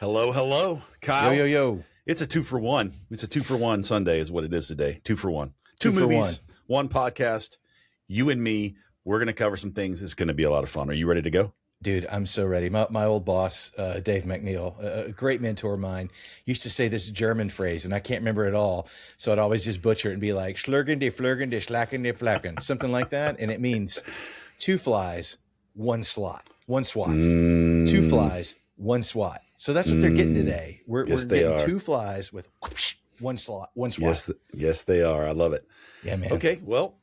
Hello, hello, Kyle. Yo, yo, yo. It's a 2-for-1. It's a 2-for-1 Sunday is what it is today. 2-for-1. Two Two for movies, one podcast. You and me, we're going to cover some things. It's going to be a lot of fun. Are you ready to go? Dude, I'm so ready. My old boss, Dave McNeil, a great mentor of mine, used to say this German phrase, and I can't remember it all. So I'd always just butcher it and be like, schlurgen de flurgen de schlacken de flacken, something like that. And it means two flies, one swat. Two flies, one swat. So that's what they're getting today. We're getting two flies with whoosh, one swat. Yes, they are. I love it. Yeah, man. Okay, well,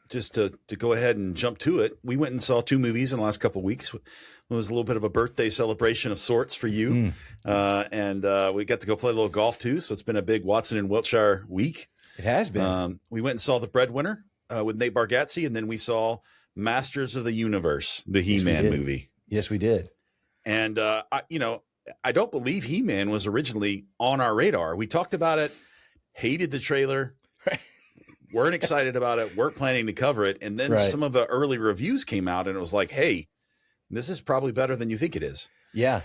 just to go ahead and jump to it, we went and saw two movies in the last couple of weeks. It was a little bit of a birthday celebration of sorts for you. And we got to go play a little golf too. So it's been a big Watson&Wiltshire week. It has been. We went and saw The Breadwinner with Nate Bargatzi, and then we saw Masters of the Universe, the He-Man movie. Yes, we did. And, I don't believe He-Man was originally on our radar. We talked about it, hated the trailer, weren't excited about it, weren't planning to cover it. And then some of the early reviews came out and it was like, hey, this is probably better than you think it is. Yeah.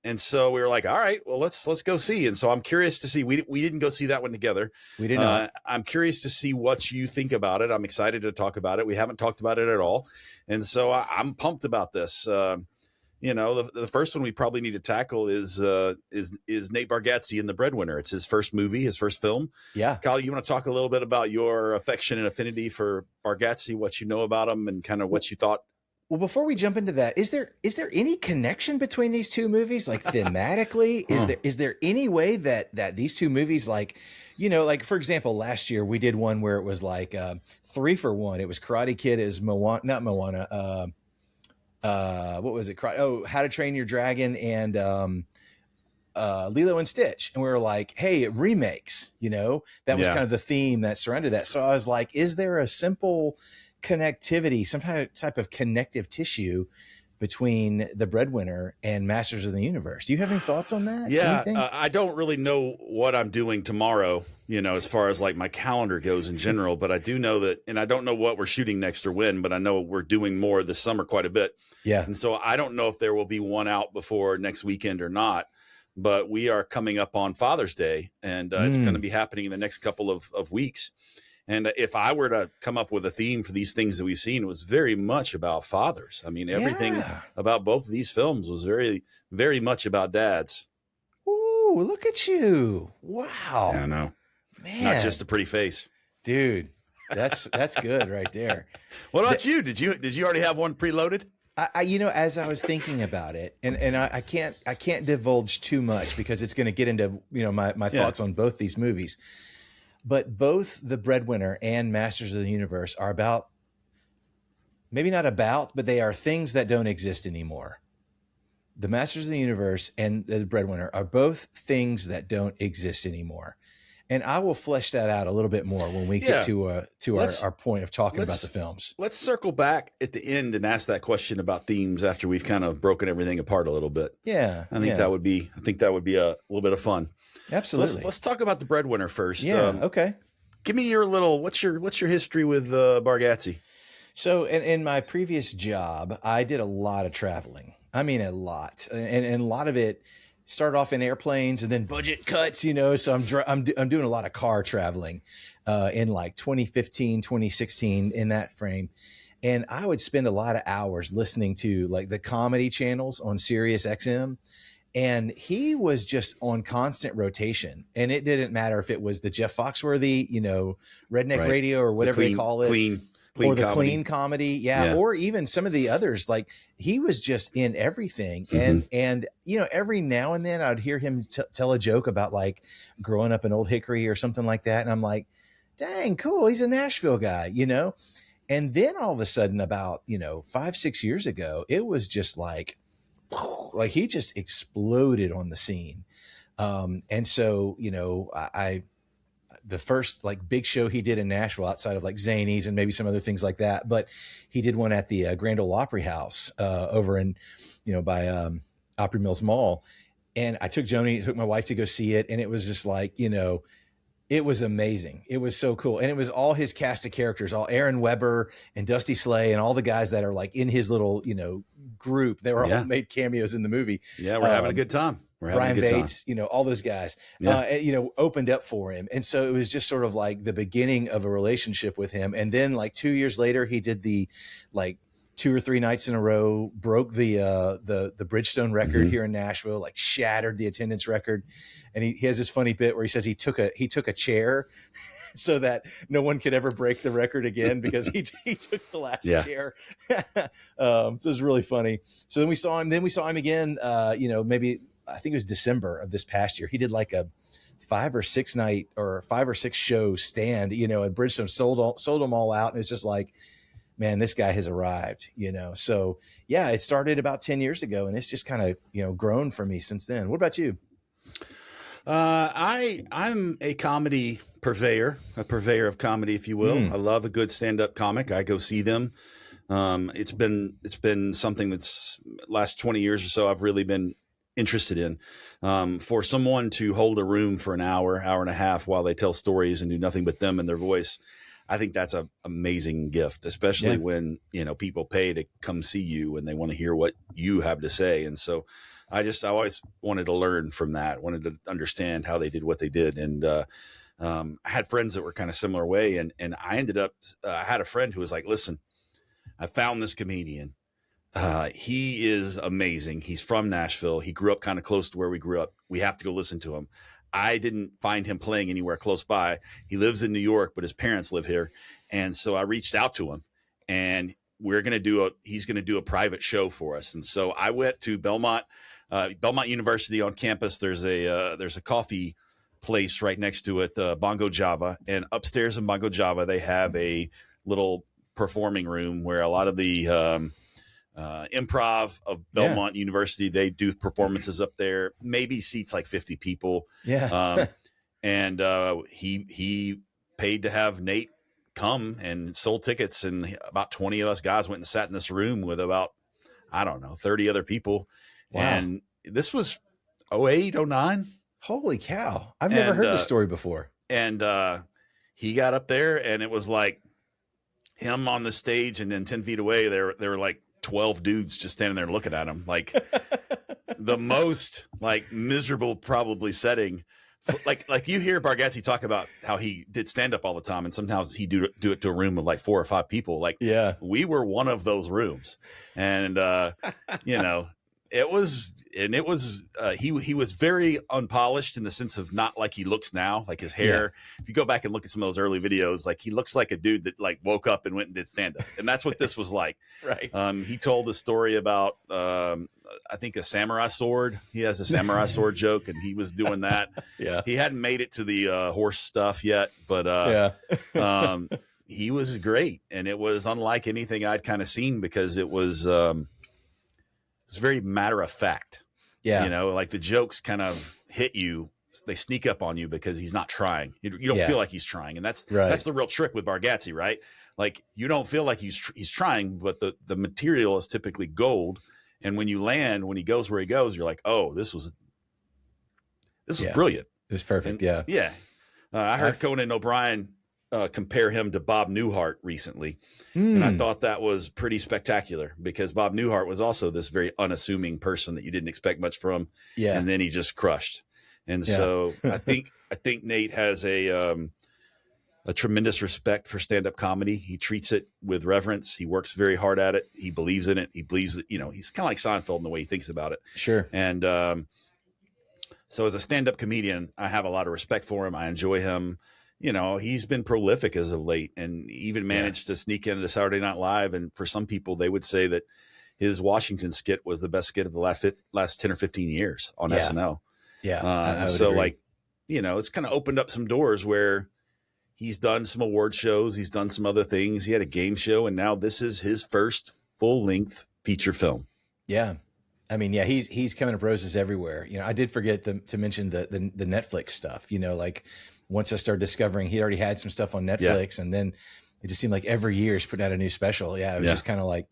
And so we were like, all right, well, let's go see. And so I'm curious to see, we didn't go see that one together. We did not. I'm curious to see what you think about it. I'm excited to talk about it. We haven't talked about it at all. And so I'm pumped about this. The first one we probably need to tackle is Nate Bargatze in The Breadwinner. It's his first movie, his first film. Yeah. Kyle, you want to talk a little bit about your affection and affinity for Bargatze, what you know about him and kind of what you thought? Well, before we jump into that, is there any connection between these two movies? Like thematically, is there any way that these two movies, like for example, last year we did one where it was like 3-for-1. It was Karate Kid, is not Moana. What was it? How to Train Your Dragon and Lilo and Stitch. And we were like, hey, it remakes, that was kind of the theme that surrounded that. So I was like, is there a simple connectivity, some type of connective tissue between The Breadwinner and Masters of the Universe? Do you have any thoughts on that? Yeah, I don't really know what I'm doing tomorrow, as far as like my calendar goes in general, but I do know that, and I don't know what we're shooting next or when, but I know we're doing more this summer quite a bit. Yeah. And so I don't know if there will be one out before next weekend or not, but we are coming up on Father's Day, and it's going to be happening in the next couple of weeks. And if I were to come up with a theme for these things that we've seen, it was very much about fathers. I mean, everything about both of these films was very, very much about dads. Ooh, look at you. Wow. Yeah, I know. Man. Not just a pretty face. Dude, that's good right there. What about you? Did you already have one preloaded? I as I was thinking about it, and I can't divulge too much because it's going to get into, my thoughts on both these movies. But both The Breadwinner and Masters of the Universe are about, maybe not about, but they are things that don't exist anymore. The Masters of the Universe and The Breadwinner are both things that don't exist anymore. And I will flesh that out a little bit more when we get to our point of talking about the films. Let's circle back at the end and ask that question about themes after we've kind of broken everything apart a little bit. Yeah. I think that would be a little bit of fun. Absolutely. So let's talk about The Breadwinner first. Yeah. Okay. Give me your what's your history with Bargatze? So in my previous job, I did a lot of traveling. I mean, a lot, and a lot of it started off in airplanes and then budget cuts, so I'm doing a lot of car traveling in like 2015, 2016 in that frame. And I would spend a lot of hours listening to like the comedy channels on Sirius XM. And he was just on constant rotation, and it didn't matter if it was the Jeff Foxworthy, redneck radio or whatever they call it, or the clean comedy. Yeah. Or even some of the others, like he was just in everything. And every now and then I'd hear him tell a joke about like growing up in Old Hickory or something like that. And I'm like, dang, cool. He's a Nashville guy, and then all of a sudden about, 5-6 years ago, it was just like he just exploded on the scene. And so, the first like big show he did in Nashville outside of like Zanies and maybe some other things like that, but he did one at the Grand Ole Opry House over in, by Opry Mills Mall. And I took my wife to go see it. And it was just like, it was amazing. It was so cool. And it was all his cast of characters, all Aaron Weber and Dusty Slay and all the guys that are like in his little, group. They were all made cameos in the movie. Yeah, we're having a good time. We're having Brian a good time. Bates, all those guys, Yeah. opened up for him. And so it was just sort of like the beginning of a relationship with him. And then like 2 years later, he did the like 2 or 3 nights in a row, broke the Bridgestone record here in Nashville, like shattered the attendance record. And he has this funny bit where he says he took a chair so that no one could ever break the record again because he took the last chair. So it was really funny. So then we saw him again, maybe I think it was December of this past year. He did like a 5 or 6 night or 5 or 6 show stand, and Bridgestone sold them all out. And it's just like, man, this guy has arrived, So yeah, it started about 10 years ago and it's just kind of, grown for me since then. What about you? I'm a comedy purveyor, a purveyor of comedy, if you will. I love a good stand-up comic. I go see them. It's been something that's last 20 years or so I've really been interested in. For someone to hold a room for an hour and a half while they tell stories and do nothing but them and their voice, I think that's an amazing gift, especially when, people pay to come see you and they want to hear what you have to say. And so I always wanted to learn from that, wanted to understand how they did what they did. And I had friends that were kind of similar way. And I ended up, I had a friend who was like, listen, I found this comedian. He is amazing. He's from Nashville. He grew up kind of close to where we grew up. We have to go listen to him. I didn't find him playing anywhere close by. He lives in New York, but his parents live here. And so I reached out to him and he's going to do a private show for us. And so I went to Belmont University on campus. There's a coffee place right next to it, Bongo Java, and upstairs in Bongo Java, they have a little performing room where a lot of the improv of Belmont University, they do performances up there, maybe seats like 50 people. And he paid to have Nate come and sold tickets. And about 20 of us guys went and sat in this room with about, 30 other people. Wow. And this was 08, 09. Holy cow. I've never heard this story before. And he got up there and it was like him on the stage. And then 10 feet away, there were like 12 dudes just standing there looking at him. Like the most like miserable probably setting. Like you hear Bargatzi talk about how he did stand up all the time. And sometimes he do it to a room of like 4 or 5 people. Like, we were one of those rooms. And, he was very unpolished in the sense of not like he looks now, like his hair. If you go back and look at some of those early videos, like he looks like a dude that like woke up and went and did stand up. And that's what this was like. Right. He told the story about, I think a samurai sword. He has a samurai sword joke and he was doing that. He hadn't made it to the horse stuff yet, but he was great. And it was unlike anything I'd kind of seen because it was very matter of fact. Like the jokes kind of hit you. They sneak up on you because he's not trying. You don't feel like he's trying. And that's the real trick with Bargatzi, right? Like you don't feel like he's trying, but the material is typically gold. And when when he goes where he goes, you're like, oh, this was brilliant. It was perfect. I heard Conan O'Brien compare him to Bob Newhart recently. And I thought that was pretty spectacular because Bob Newhart was also this very unassuming person that you didn't expect much from. And then he just crushed. And so I think Nate has a tremendous respect for stand-up comedy. He treats it with reverence. He works very hard at it. He believes in it. He believes that, he's kind of like Seinfeld in the way he thinks about it. Sure. And so as a stand-up comedian, I have a lot of respect for him. I enjoy him. He's been prolific as of late and even managed to sneak into Saturday Night Live. And for some people, they would say that his Washington skit was the best skit of the last 10 or 15 years on SNL. So agree. It's kind of opened up some doors where he's done some award shows. He's done some other things. He had a game show and now this is his first full length feature film. Yeah. I mean, he's coming up roses everywhere. I did forget to mention the Netflix stuff, like once I started discovering he already had some stuff on Netflix and then it just seemed like every year he's putting out a new special. It was just kind of like,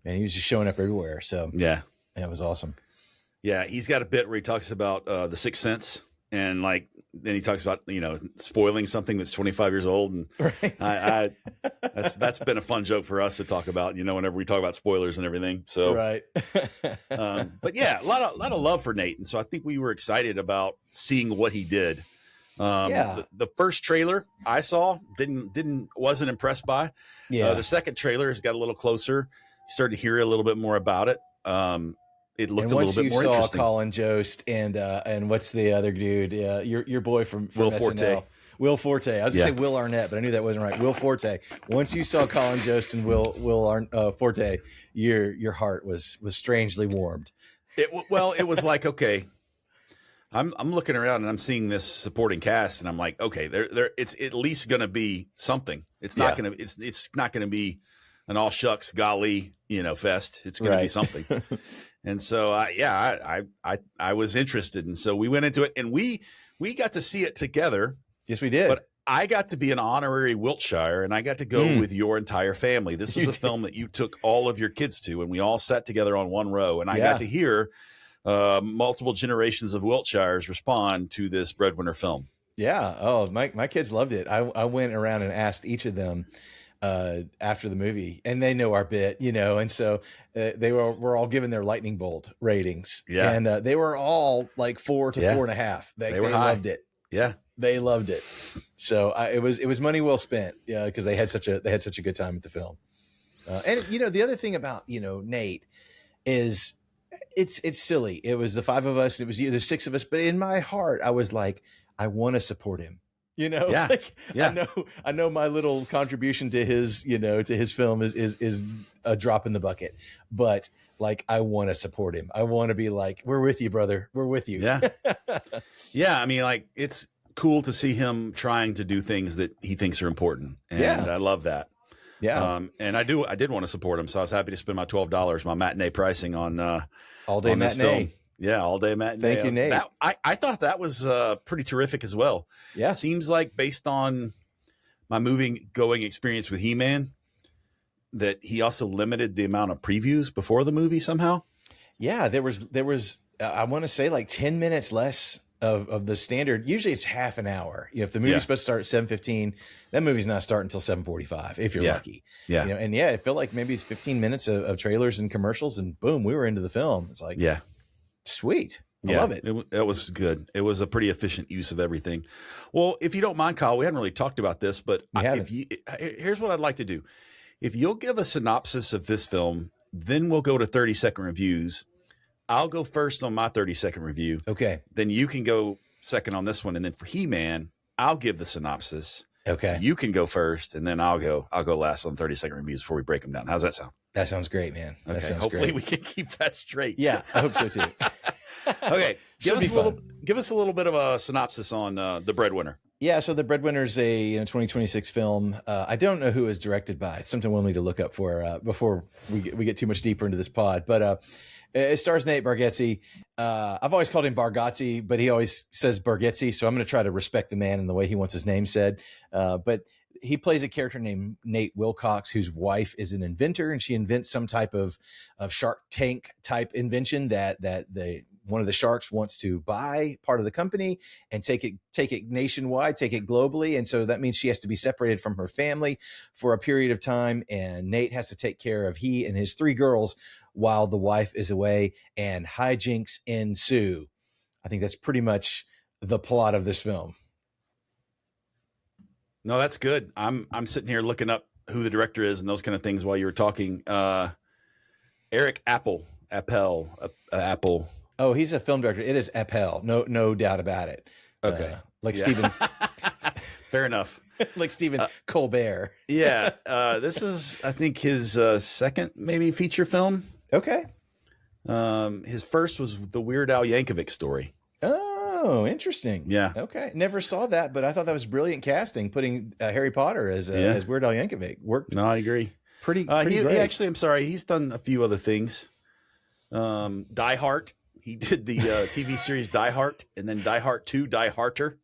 man, he was just showing up everywhere. So it was awesome. Yeah. He's got a bit where he talks about the Sixth Sense and like then he talks about, spoiling something that's 25 years old. And Right. that's been a fun joke for us to talk about, whenever we talk about spoilers and everything. So, right. but yeah, a lot of love for Nate. And so I think we were excited about seeing what he did. The first trailer I saw wasn't impressed by. Yeah. The second trailer has got a little closer. You started to hear a little bit more about it. It looked a little bit more interesting. Colin Jost and what's the other dude? Your boy from Will SNL. Forte. Will Forte. I was gonna say Will Arnett, but I knew that wasn't right. Will Forte. Once you saw Colin Jost and Will Forte, your heart was strangely warmed. It was like, okay, I'm looking around and I'm seeing this supporting cast, and I'm like, okay, it's at least going to be something. It's not going to it's not going to be an all shucks golly fest. It's going to be something. And so I was interested, and so we went into it, and we got to see it together. Yes, we did. But I got to be an honorary Wiltshire, and I got to go with your entire family. This was a film that you took all of your kids to, and we all sat together on one row, and I got to hear multiple generations of Wiltshires respond to this Breadwinner film. Yeah. Oh, my kids loved it. I went around and asked each of them after the movie, and they know our bit, and so they were all given their lightning bolt ratings. Yeah. And they were all like 4 to 4.5. They loved it. Yeah. They loved it. So it was money well spent. Yeah. Because they had such a good time at the film. And the other thing about, Nate is it's silly. It was the 5 of us. It was the 6 of us. But in my heart, I was like, I want to support him. Yeah. I know my little contribution to his, to his film is a drop in the bucket, but like, I want to support him. I want to be like, we're with you, brother. We're with you. Yeah. Yeah. I mean, like, it's cool to see him trying to do things that he thinks are important. And I love that. Yeah. And I did want to support him. So I was happy to spend my $12, my matinee pricing on, all day on this matinee. film. Yeah, all day matinee. Thank you, Nate. I thought that was pretty terrific as well. Yeah. Seems like, based on my movie-going experience with He-Man, that he also limited the amount of previews before the movie somehow. Yeah, there was I want to say like 10 minutes less of the standard. Usually it's half an hour. If the movie's supposed to start at 7:15, that movie's not starting until 7:45 if you're lucky. Yeah. And it felt like maybe it's 15 minutes of trailers and commercials, and boom, we were into the film. It's like, sweet. I love it. It was good. It was a pretty efficient use of everything. Well, if you don't mind, Kyle, we hadn't really talked about this, but here's what I'd like to do. If you'll give a synopsis of this film, then we'll go to 30-second reviews. I'll go first on my 30-second review. Okay. Then you can go second on this one. And then for He-Man, I'll give the synopsis. Okay. You can go first, and then I'll go last on 30-second reviews before we break them down. How's that sound? That sounds great, man. That sounds Hopefully great. we can keep that straight. Yeah, I hope so too. Okay. Give us a little bit of a synopsis on The Breadwinner. Yeah, so The Breadwinner's a 2026 film. I don't know who it's directed by. It's something we'll need to look up for before we get too much deeper into this pod. But it stars Nate Bargatzi. I've always called him Bargatzi, but he always says Bargatzi, so I'm going to try to respect the man and the way he wants his name said. But he plays a character named Nate Wilcox, whose wife is an inventor, and she invents some type of Shark Tank type invention that one of the sharks wants to buy part of the company and take it nationwide, take it globally. And so that means she has to be separated from her family for a period of time. And Nate has to take care of he and his 3 girls while the wife is away, and hijinks ensue. I think that's pretty much the plot of this film. No, that's good. I'm sitting here looking up who the director is and those kind of things while you were talking. Eric Apple. Oh, he's a film director. It is Appel. No doubt about it. Okay. Stephen. Fair enough. Like Stephen Colbert. Yeah. This is, I think, his second maybe feature film. Okay. His first was the Weird Al Yankovic story. Oh, interesting. Yeah. Okay. Never saw that, but I thought that was brilliant casting, putting Harry Potter as Weird Al Yankovic. Worked. No, I agree. Pretty he great. actually, I'm sorry, he's done a few other things. Die Hard. He did the TV series Die Hard, and then Die Hard 2, Die Harder.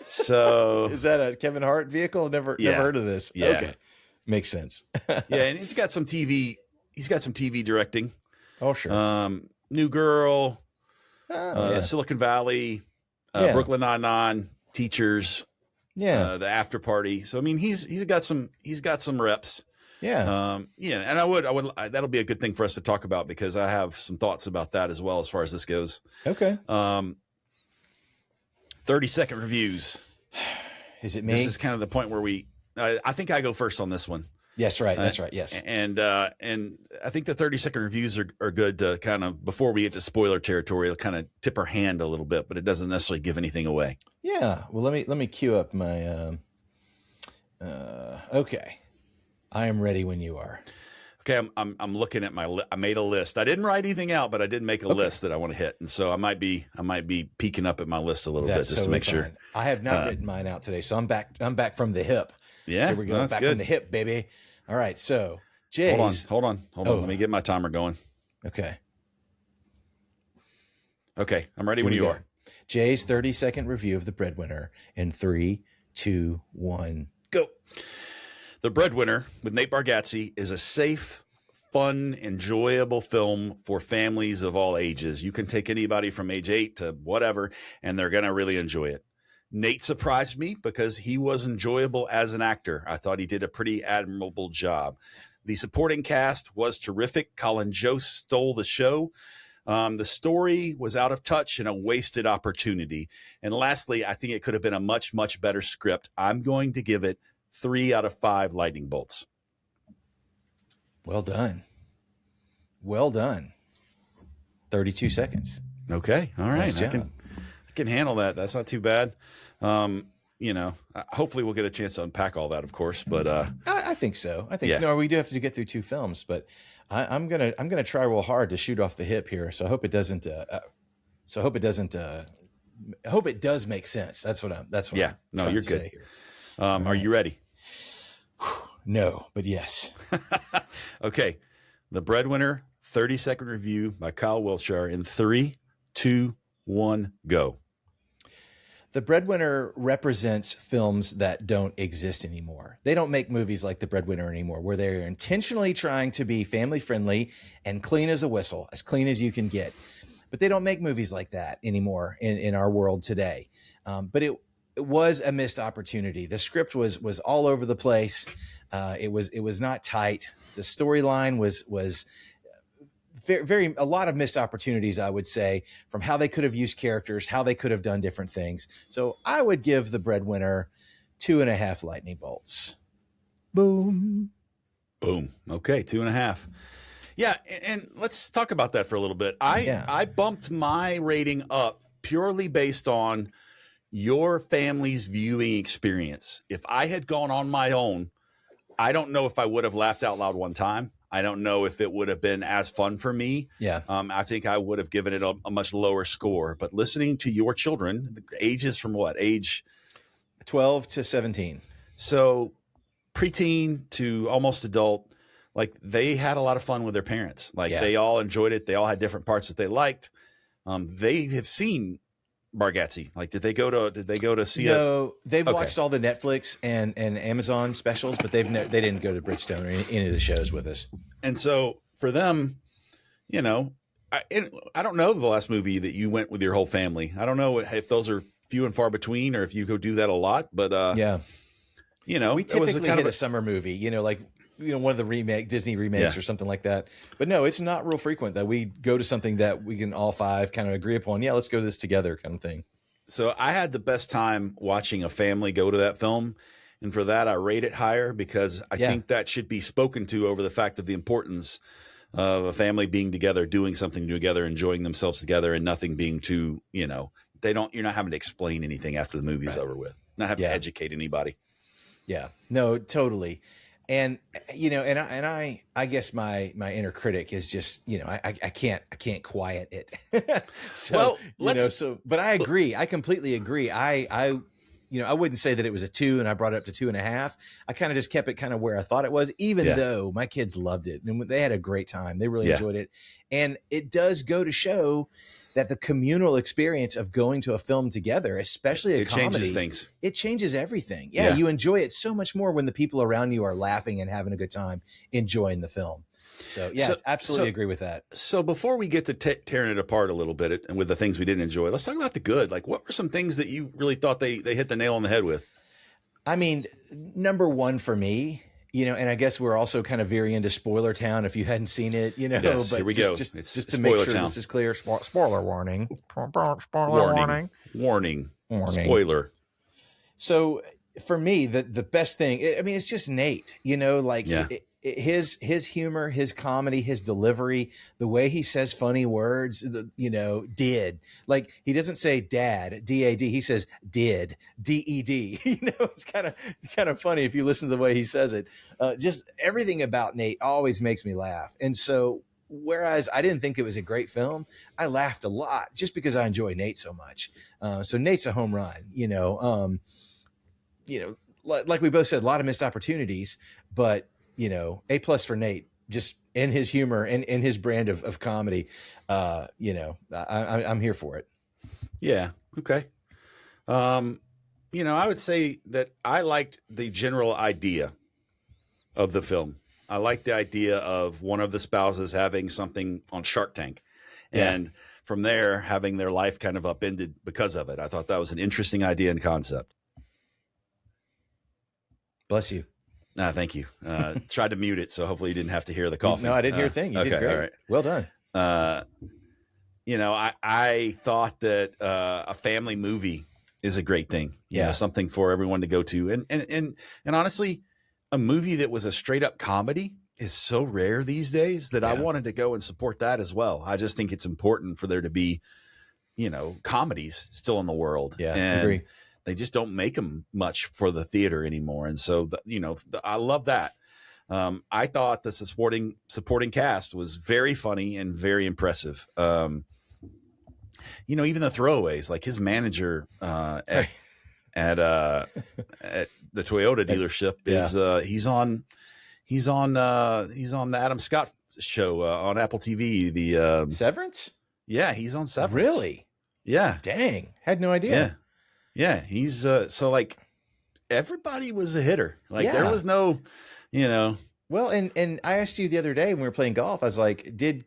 So is that a Kevin Hart vehicle? Never heard of this. Yeah. Okay. Makes sense. Yeah, and he's got some TV directing. Oh, sure. New Girl, yeah. Silicon Valley, Brooklyn Nine-Nine, Teachers, the After Party. So I mean, he's got some reps. Yeah. And I would that'll be a good thing for us to talk about because I have some thoughts about that as well as far as this goes. Okay. 30-second reviews. Is it me? This is kind of the point where I think I go first on this one. Yes, right. That's right. Yes. And I think the 30-second reviews are good to kind of, before we get to spoiler territory, it'll kind of tip our hand a little bit, but it doesn't necessarily give anything away. Yeah. Well, let me queue up my, okay. I am ready when you are. Okay. I'm looking at I made a list. I didn't write anything out, but I did make a list that I want to hit. And so I might be peeking up at my list a little bit just to make sure. I have not written mine out today. So I'm back from the hip. Yeah. Here we go. Back from the hip, baby. All right. So Jay's. Hold on. Let me get my timer going. Okay. Okay. I'm ready when you are. Jay's 30-second review of The Breadwinner in 3, 2, 1, go. The Breadwinner with Nate Bargatzi is a safe, fun, enjoyable film for families of all ages. You can take anybody from age 8 to whatever, and they're going to really enjoy it. Nate surprised me because he was enjoyable as an actor. I thought he did a pretty admirable job. The supporting cast was terrific. Colin Jost stole the show. The story was out of touch and a wasted opportunity. And lastly, I think it could have been a much, much better script. I'm going to give it 3 out of 5 lightning bolts. Well done. 32 seconds. Okay. All right. Nice job. I can handle that. That's not too bad. Hopefully we'll get a chance to unpack all that, of course, but I think so. So. No, we do have to get through 2 films, but I'm gonna try real hard to shoot off the hip here. So I hope it doesn't. I hope it does make sense. That's what I'm you're good. Say here. Are you ready? No, but yes. Okay. The Breadwinner 30-second review by Kyle Wiltshire in 3, 2, 1, go. The Breadwinner represents films that don't exist anymore. They don't make movies like The Breadwinner anymore, where they're intentionally trying to be family friendly and clean as a whistle, as clean as you can get. But they don't make movies like that anymore in our world today. But it was a missed opportunity. The script was all over the place. It was not tight. The storyline was a lot of missed opportunities, I would say, from how they could have used characters, how they could have done different things. So I would give The Breadwinner 2.5 lightning bolts. Boom. Boom. Okay. 2.5. Yeah. And let's talk about that for a little bit. I bumped my rating up purely based on your family's viewing experience. If I had gone on my own, I don't know if I would have laughed out loud one time. I don't know if it would have been as fun for me. Yeah. I think I would have given it a much lower score. But listening to your children, the ages from what? Age 12 to 17. So preteen to almost adult, like they had a lot of fun with their parents. Like they all enjoyed it. They all had different parts that they liked. They have seen Bargatzi. Like, did they go to see? No, they've watched all the Netflix and Amazon specials, but they didn't go to Bridgestone or any of the shows with us. And so for them, I don't know the last movie that you went with your whole family. I don't know if those are few and far between or if you go do that a lot, but we typically hit a summer movie, one of the Disney remakes or something like that. But no, it's not real frequent that we go to something that we can all 5 kind of agree upon. Yeah, let's go to this together kind of thing. So I had the best time watching a family go to that film. And for that, I rate it higher because I think that should be spoken to over the fact of the importance of a family being together, doing something together, enjoying themselves together, and nothing being too, you're not having to explain anything after the movie's over with, not having to educate anybody. Yeah, no, totally. And, I guess my inner critic is just, I can't quiet it. But I agree. I completely agree. I wouldn't say that it was a 2 and I brought it up to 2.5. I kind of just kept it kind of where I thought it was, even though my kids loved it and they had a great time. They really enjoyed it. And it does go to show that the communal experience of going to a film together, especially a comedy, changes things. It changes everything. Yeah, you enjoy it so much more when the people around you are laughing and having a good time, enjoying the film. So yeah, absolutely agree with that. So before we get to tearing it apart a little bit and with the things we didn't enjoy, let's talk about the good. Like, what were some things that you really thought they hit the nail on the head with? I mean, number one for me, and I guess we're also kind of veering into spoiler town if you hadn't seen it, Yes, but here we go. Just to make sure this is clear. Spoiler warning. Warning. Spoiler. So for me, the best thing, I mean, it's just Nate, his humor, his comedy, his delivery, the way he says funny words, did, like, he doesn't say dad, D-A-D, he says did, D-E-D. It's kind of funny if you listen to the way he says it. Just everything about Nate always makes me laugh. And so, whereas I didn't think it was a great film, I laughed a lot just because I enjoy Nate so much. So Nate's a home run, like we both said, a lot of missed opportunities, but A+ for Nate, just in his humor and in his brand of comedy. I'm here for it. Yeah. Okay. I would say that I liked the general idea of the film. I liked the idea of one of the spouses having something on Shark Tank, and from there having their life kind of upended because of it. I thought that was an interesting idea and concept. Bless you. Thank you. Tried to mute it, so hopefully you didn't have to hear the coughing. No, I didn't hear a thing. You did great. All right. Well done. I thought that a family movie is a great thing. Something for everyone to go to. And honestly, a movie that was a straight up comedy is so rare these days that I wanted to go and support that as well. I just think it's important for there to be, comedies still in the world. Yeah, and I agree. They just don't make them much for the theater anymore. And so, I love that. I thought the supporting cast was very funny and very impressive. Even the throwaways, like his manager at the Toyota dealership is he's on the Adam Scott show on Apple TV. The Severance? Yeah, he's on Severance. Really? Yeah. Dang. Had no idea. Yeah, he's so like everybody was a hitter. Like there was no, Well, and I asked you the other day when we were playing golf, I was like, did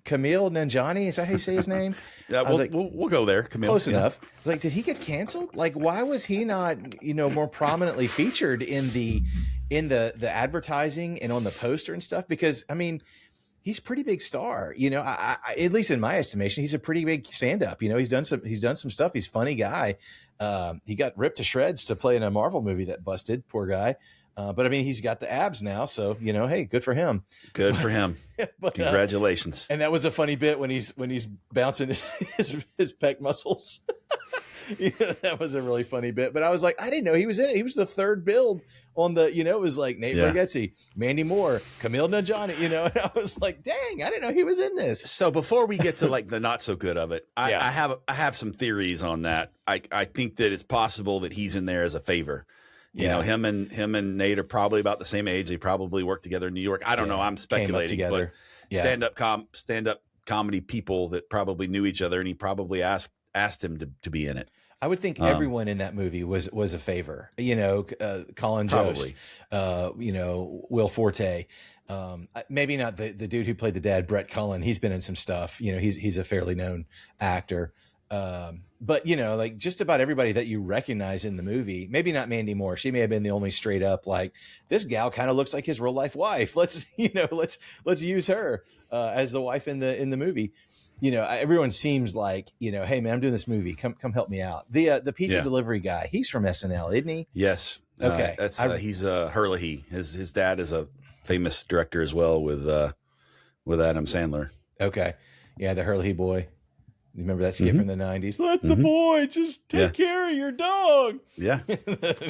Camille Nanjiani, is that how you say his name? We'll go there. Camille. Close enough. I was like, did he get canceled? Like, why was he not, more prominently featured in the advertising and on the poster and stuff? Because I mean, he's a pretty big star, I at least in my estimation, he's a pretty big stand-up. He's done some stuff. He's a funny guy. He got ripped to shreds to play in a Marvel movie that busted, poor guy. But I mean, he's got the abs now, so hey, good for him. Good for him. But, congratulations. And that was a funny bit when he's bouncing his pec muscles. That was a really funny bit. But I was like, I didn't know he was in it. He was the third build on the, it was like Nate Bargatzi, Mandy Moore, Camille Nanjiani, and I was like, dang, I didn't know he was in this. So before we get to like the not so good of it, I have some theories on that. I think that it's possible that he's in there as a favor. Him and Nate are probably about the same age. They probably worked together in New York. I don't know. I'm speculating, but stand-up comedy people that probably knew each other, and he probably asked him to be in it. I would think everyone in that movie was a favor. Colin Jost, Will Forte, maybe not the dude who played the dad, Brett Cullen. He's been in some stuff. He's a fairly known actor. But like just about everybody that you recognize in the movie, maybe not Mandy Moore. She may have been the only straight up, like, this gal kind of looks like his real life wife. Let's use her as the wife in the movie. Everyone seems like, hey man, I'm doing this movie. Come help me out. The pizza delivery guy, he's from SNL, isn't he? Yes. Okay. He's Hurley. His dad is a famous director as well with Adam Sandler. Okay. Yeah. The Hurley boy. You remember that skit from the 90s? Let the boy just take care of your dog. Yeah.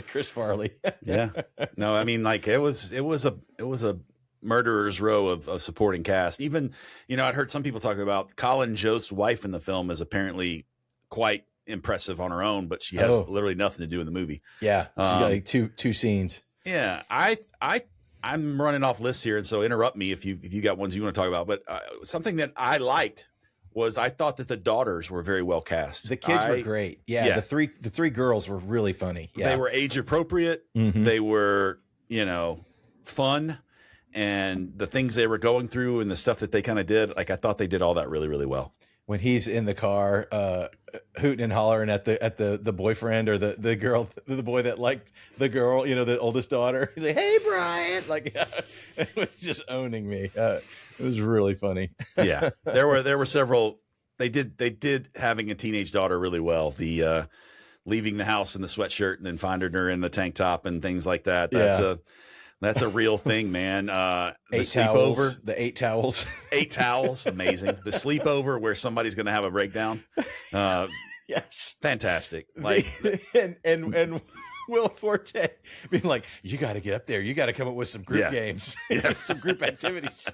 Chris Farley. Yeah. No, I mean, like it was a murderer's row of supporting cast. Even, I'd heard some people talk about Colin Jost's wife in the film is apparently quite impressive on her own, but she has literally nothing to do in the movie. Yeah. She's got like two scenes. Yeah. I'm running off lists here, and so interrupt me if you got ones you want to talk about. But something that I liked was I thought that the daughters were very well cast. The kids were great. Yeah. The three girls were really funny. Yeah. They were age appropriate. Mm-hmm. They were, fun. and the things they were going through and the stuff that they kind of did. Like, I thought they did all that really, really well. When he's in the car, hooting and hollering at the boyfriend or the girl, the boy that liked the girl, the oldest daughter. He's like, "Hey, Brian!" Like, it was just owning me. It was really funny. Yeah, there were several. They did having a teenage daughter really well. The leaving the house in the sweatshirt and then finding her in the tank top and things like that. That's a real thing, man. The sleepover, the 8 towels, 8 towels, amazing. The sleepover where somebody's going to have a breakdown. Yes, fantastic. Like, and Will Forte being like, "You got to get up there. You got to come up with some group games, some group activities."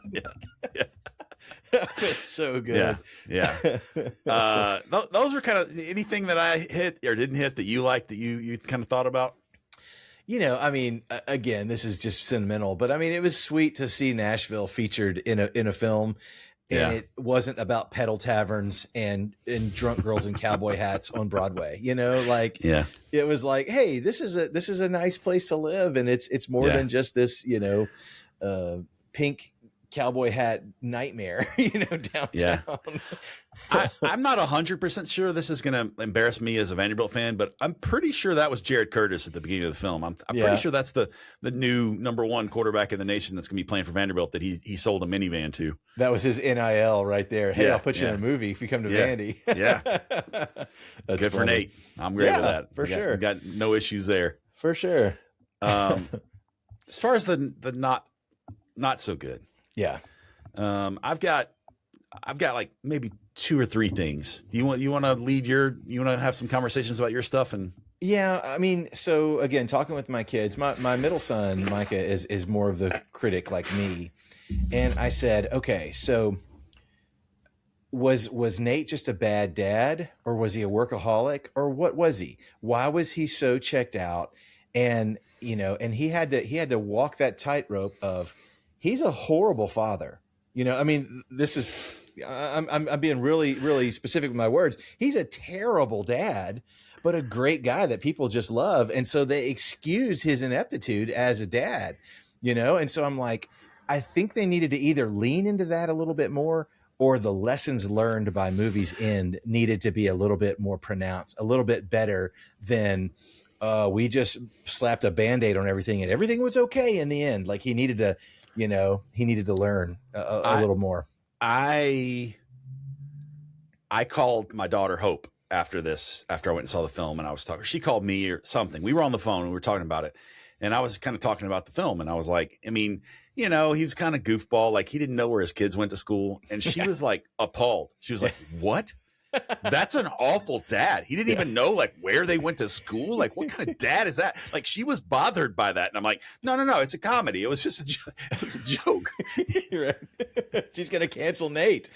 It's so good. Yeah. Those were kind of anything that I hit or didn't hit that you liked that you kind of thought about. I mean, again, this is just sentimental, but I mean, it was sweet to see Nashville featured in a film, and it wasn't about pedal taverns and drunk girls in cowboy hats on Broadway. It was like, hey, this is a nice place to live, and it's more than just this, pink cowboy hat nightmare, downtown. Yeah. I'm not 100% sure this is going to embarrass me as a Vanderbilt fan, but I'm pretty sure that was Jared Curtis at the beginning of the film. I'm pretty sure that's the new #1 quarterback in the nation that's going to be playing for Vanderbilt that he sold a minivan to. That was his NIL right there. Hey, I'll put you in a movie if you come to Vandy. Yeah. That's good for Nate. I'm great with that. For sure. Got no issues there. For sure. As far as the not so good. Yeah. I've got like maybe 2 or 3 things. You want to lead you want to have some conversations about your stuff? And yeah, I mean, so again, talking with my kids, my middle son, Micah, is more of the critic like me. And I said, okay, so was Nate just a bad dad, or was he a workaholic, or what was he? Why was he so checked out? And, and he had to walk that tightrope of, he's a horrible father. I mean, this is, I'm being really, really specific with my words. He's a terrible dad, but a great guy that people just love. And so they excuse his ineptitude as a dad, And so I'm like, I think they needed to either lean into that a little bit more, or the lessons learned by movie's end needed to be a little bit more pronounced, a little bit better than, we just slapped a Band-Aid on everything and everything was okay in the end. Like, he needed to learn a little more. I called my daughter Hope after I went and saw the film, and I was talking, she called me or something. We were on the phone and we were talking about it, and I was kind of talking about the film, and I was like, I mean, he was kind of goofball. Like, he didn't know where his kids went to school. And she was like appalled. She was like, what? That's an awful dad. He didn't even know like where they went to school. Like, what kind of dad is that? Like, she was bothered by that. And I'm like, no, it's a comedy. It was just it was a joke. You're right. She's going to cancel Nate.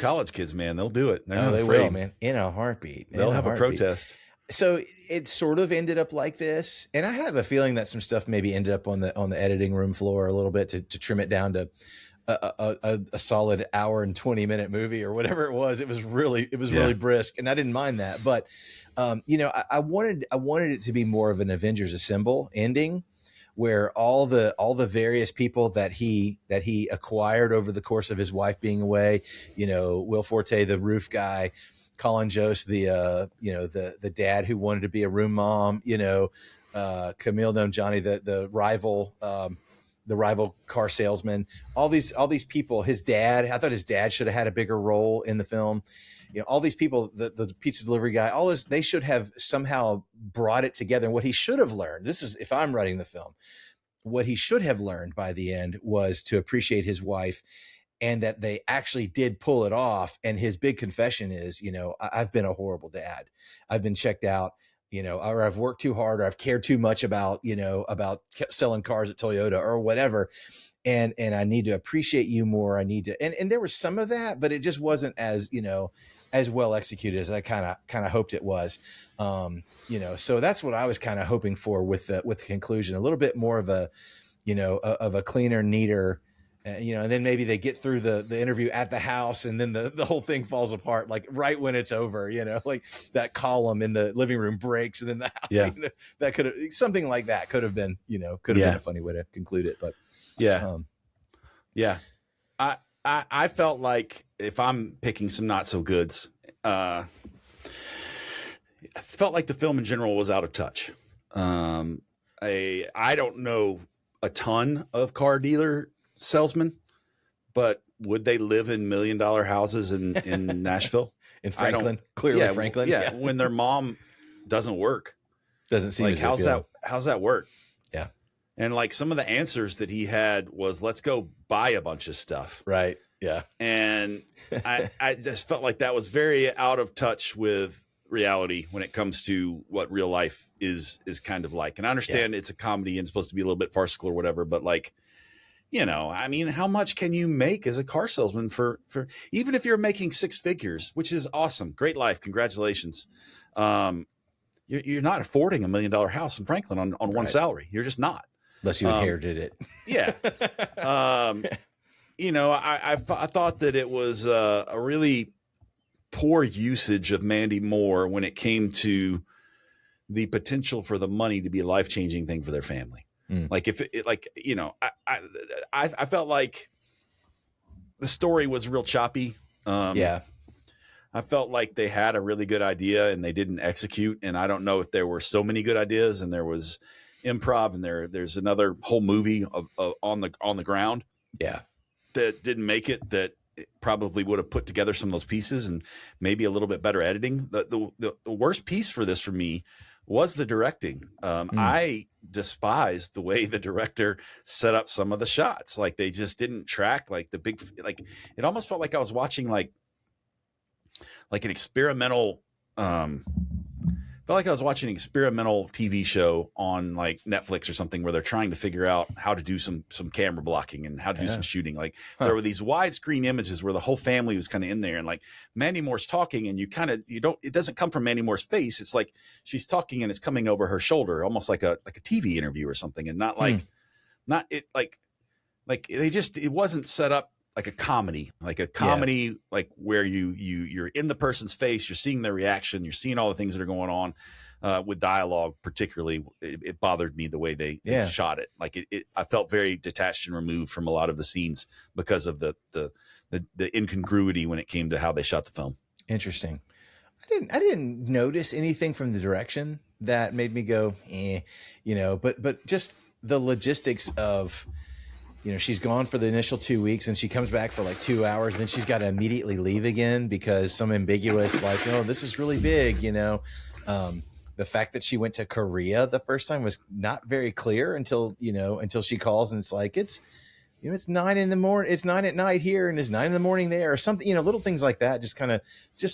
College kids, man, they'll do it. They will, man. In a heartbeat. They'll have a protest. So it sort of ended up like this. And I have a feeling that some stuff maybe ended up on the editing room floor a little bit to trim it down to a solid hour and 20-minute movie or whatever it was. It was really brisk, and I didn't mind that. But I wanted it to be more of an Avengers Assemble ending, where all the various people that he acquired over the course of his wife being away, Will Forte, the roof guy, Colin Jost, the dad who wanted to be a room mom, Camille Johnny, the rival car salesman, all these people, his dad, I thought his dad should have had a bigger role in the film. All these people, the pizza delivery guy, all this, they should have somehow brought it together. And what he should have learned, this is, if I'm writing the film, what he should have learned by the end was to appreciate his wife, and that they actually did pull it off. And his big confession is, I've been a horrible dad. I've been checked out, or I've worked too hard, or I've cared too much about selling cars at Toyota or whatever. And I need to appreciate you more. I need to, and there was some of that, but it just wasn't as well executed as I kind of hoped it was. So that's what I was kind of hoping for with the conclusion, a little bit more of a, of a cleaner, neater, And then maybe they get through the interview at the house, and then the whole thing falls apart, like right when it's over, like that column in the living room breaks, and then the house, Yeah. That could have, something like that could have been, been a funny way to conclude it. But yeah. I felt like, if I'm picking some not so goods, I felt like the film in general was out of touch. I don't know a ton of car dealer salesmen, but would they live in $1 million houses in Nashville? In Franklin, clearly Franklin. Yeah, when their mom doesn't work. Doesn't seem like, how's that work? Yeah. And like some of the answers that he had was, let's go buy a bunch of stuff. Right. Yeah. And I just felt like that was very out of touch with reality when it comes to what real life is kind of like. And I understand it's a comedy and supposed to be a little bit farcical or whatever, but like, I mean, how much can you make as a car salesman for even if you're making six figures, which is awesome. Great life. Congratulations. You're not affording $1 million house in Franklin on one salary. You're just not. Unless you inherited it. Yeah. I thought that it was a really poor usage of Mandy Moore when it came to the potential for the money to be a life-changing thing for their family. Like I felt like the story was real choppy. I felt like they had a really good idea and they didn't execute. And I don't know if there were so many good ideas and there was improv and there's another whole movie of on the ground. Yeah. That didn't make it, that it probably would have put together some of those pieces and maybe a little bit better editing. The worst piece for this for me was the directing. I despised the way the director set up some of the shots. Like they just didn't track like the big, like it almost felt like I was watching like an experimental, felt like I was watching an experimental TV show on like Netflix or something where they're trying to figure out how to do some camera blocking and how to do some shooting. Like there were these widescreen images where the whole family was kind of in there and like Mandy Moore's talking and it doesn't come from Mandy Moore's face. It's like she's talking and it's coming over her shoulder, almost like a TV interview or something. And not like, it wasn't set up like a comedy, like where you're in the person's face, you're seeing their reaction, you're seeing all the things that are going on with dialogue. Particularly, it bothered me the way they shot it. Like I felt very detached and removed from a lot of the scenes because of the incongruity when it came to how they shot the film. Interesting. I didn't notice anything from the direction that made me go, but just the logistics of, she's gone for the initial 2 weeks and she comes back for like 2 hours and then she's got to immediately leave again because some ambiguous, like, oh, this is really big, the fact that she went to Korea the first time was not very clear until she calls and it's like, it's 9 in the morning, it's 9 at night here and it's 9 in the morning there or something, little things like that. Just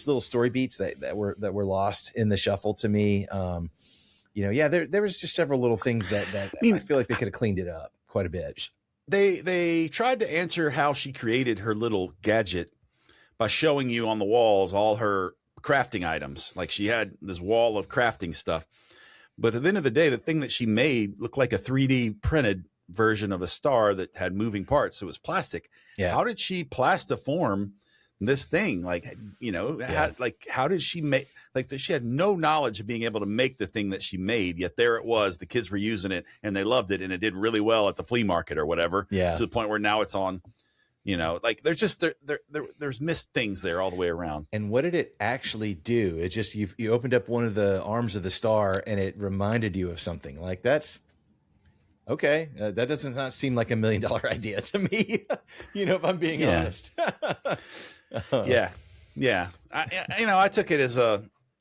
little story beats that were lost in the shuffle to me. There was just several little things that I feel like they could have cleaned it up quite a bit. They tried to answer how she created her little gadget by showing you on the walls all her crafting items. Like she had this wall of crafting stuff. But at the end of the day, the thing that she made looked like a 3D printed version of a star that had moving parts. It was plastic. Yeah. How did she plastiform this thing? How did she make, she had no knowledge of being able to make the thing that she made, yet there it was. The kids were using it and they loved it and it did really well at the flea market or whatever. Yeah. To the point where now it's on, there's just, there's missed things there all the way around. And what did it actually do? It just, you opened up one of the arms of the star and it reminded you of something. Like that's okay. That doesn't not seem like $1 million idea to me. If I'm being honest. Yeah. I took it as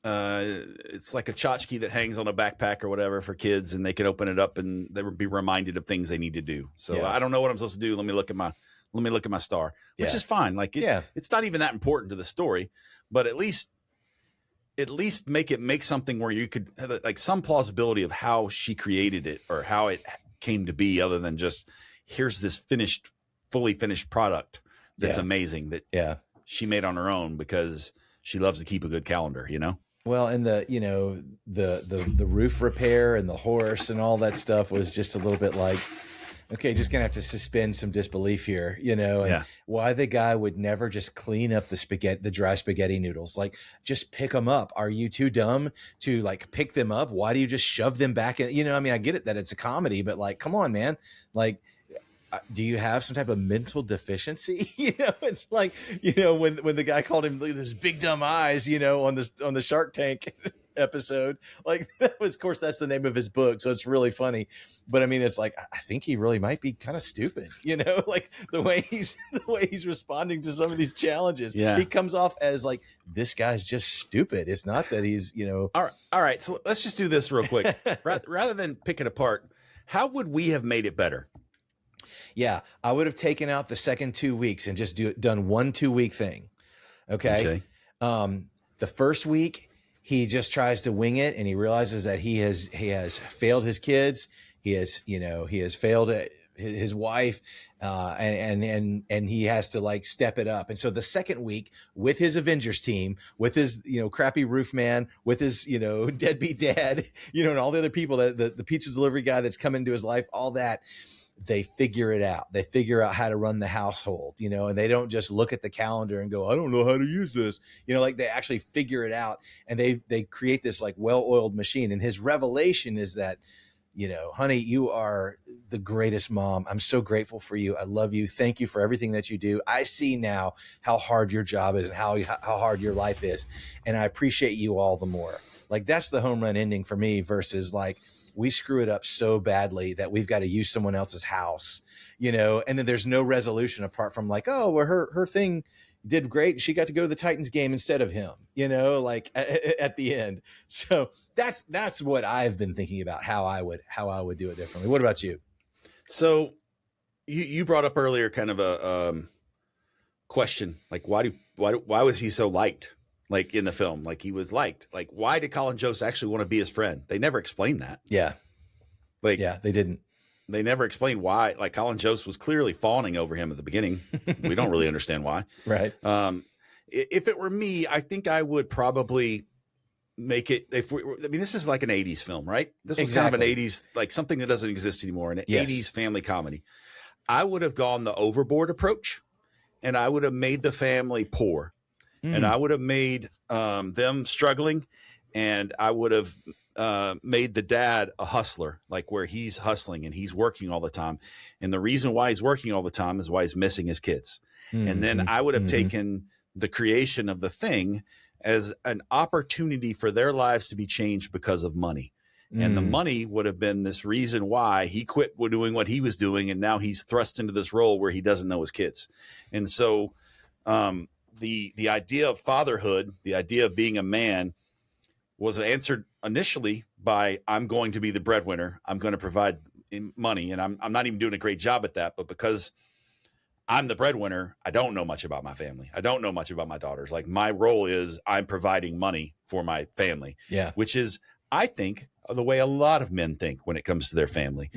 it's like a tchotchke that hangs on a backpack or whatever for kids and they can open it up and they would be reminded of things they need to do. So I don't know what I'm supposed to do. Let me look at my star, which is fine. Like it's not even that important to the story, but at least make something where you could have like some plausibility of how she created it or how it came to be, other than just here's this fully finished product that's amazing that she made on her own because she loves to keep a good calendar, Well, and the roof repair and the horse and all that stuff was just a little bit like, Okay, just gonna have to suspend some disbelief here, and Yeah. why the guy would never just clean up the dry spaghetti noodles. Like, just pick them up. Are you too dumb to like pick them up? Why do you just shove them back in? I mean, I get it that it's a comedy, but like, come on, man. Like, do you have some type of mental deficiency? It's like, when the guy called him those big dumb eyes, on the Shark Tank episode, like that was, of course, that's the name of his book. So it's really funny. But I mean, it's like, I think he really might be kind of stupid, like the way he's responding to some of these challenges. Yeah. He comes off as like, this guy's just stupid. It's not that he's, All right. So let's just do this real quick. Rather than pick it apart, how would we have made it better? Yeah, I would have taken out the second 2 weeks and just done 1 2-week thing. Okay. The first week, he just tries to wing it, and he realizes that he has failed his kids. He has failed his wife, and he has to like step it up. And so the second week, with his Avengers team, with his crappy roof man, with his deadbeat dad, and all the other people, that the pizza delivery guy that's come into his life, all that. They figure it out. They figure out how to run the household, and they don't just look at the calendar and go, I don't know how to use this. Like they actually figure it out, and they create this like well-oiled machine. And his revelation is that, honey, you are the greatest mom. I'm so grateful for you. I love you. Thank you for everything that you do. I see now how hard your job is and how hard your life is. And I appreciate you all the more. Like, that's the home run ending for me versus like, we screw it up so badly that we've got to use someone else's house, and then there's no resolution apart from like, oh, well, her thing did great. She got to go to the Titans game instead of him, like at the end. So that's what I've been thinking about, how I would do it differently. What about you? So you brought up earlier kind of a question, like why was he so liked? Like in the film, like he was liked. Like, why did Colin Jost actually want to be his friend? They never explained that. Yeah. Like, yeah, they didn't. They never explained why. Like, Colin Jost was clearly fawning over him at the beginning. We don't really understand why. Right. If it were me, I think I would probably make it. This is like an 80s film, right? This was kind of an 80s, like something that doesn't exist anymore, an 80s family comedy. I would have gone the overboard approach, and I would have made the family poor. And I would have made them struggling, and I would have made the dad a hustler, like where he's hustling and he's working all the time. And the reason why he's working all the time is why he's missing his kids. And then I would have taken the creation of the thing as an opportunity for their lives to be changed because of money. And the money would have been this reason why he quit doing what he was doing, and now he's thrust into this role where he doesn't know his kids. And so the idea of fatherhood, the idea of being a man, was answered initially by, I'm going to be the breadwinner. I'm going to provide money. And I'm not even doing a great job at that. But because I'm the breadwinner, I don't know much about my family. I don't know much about my daughters. Like, my role is I'm providing money for my family. Yeah. Which is, I think, the way a lot of men think when it comes to their family.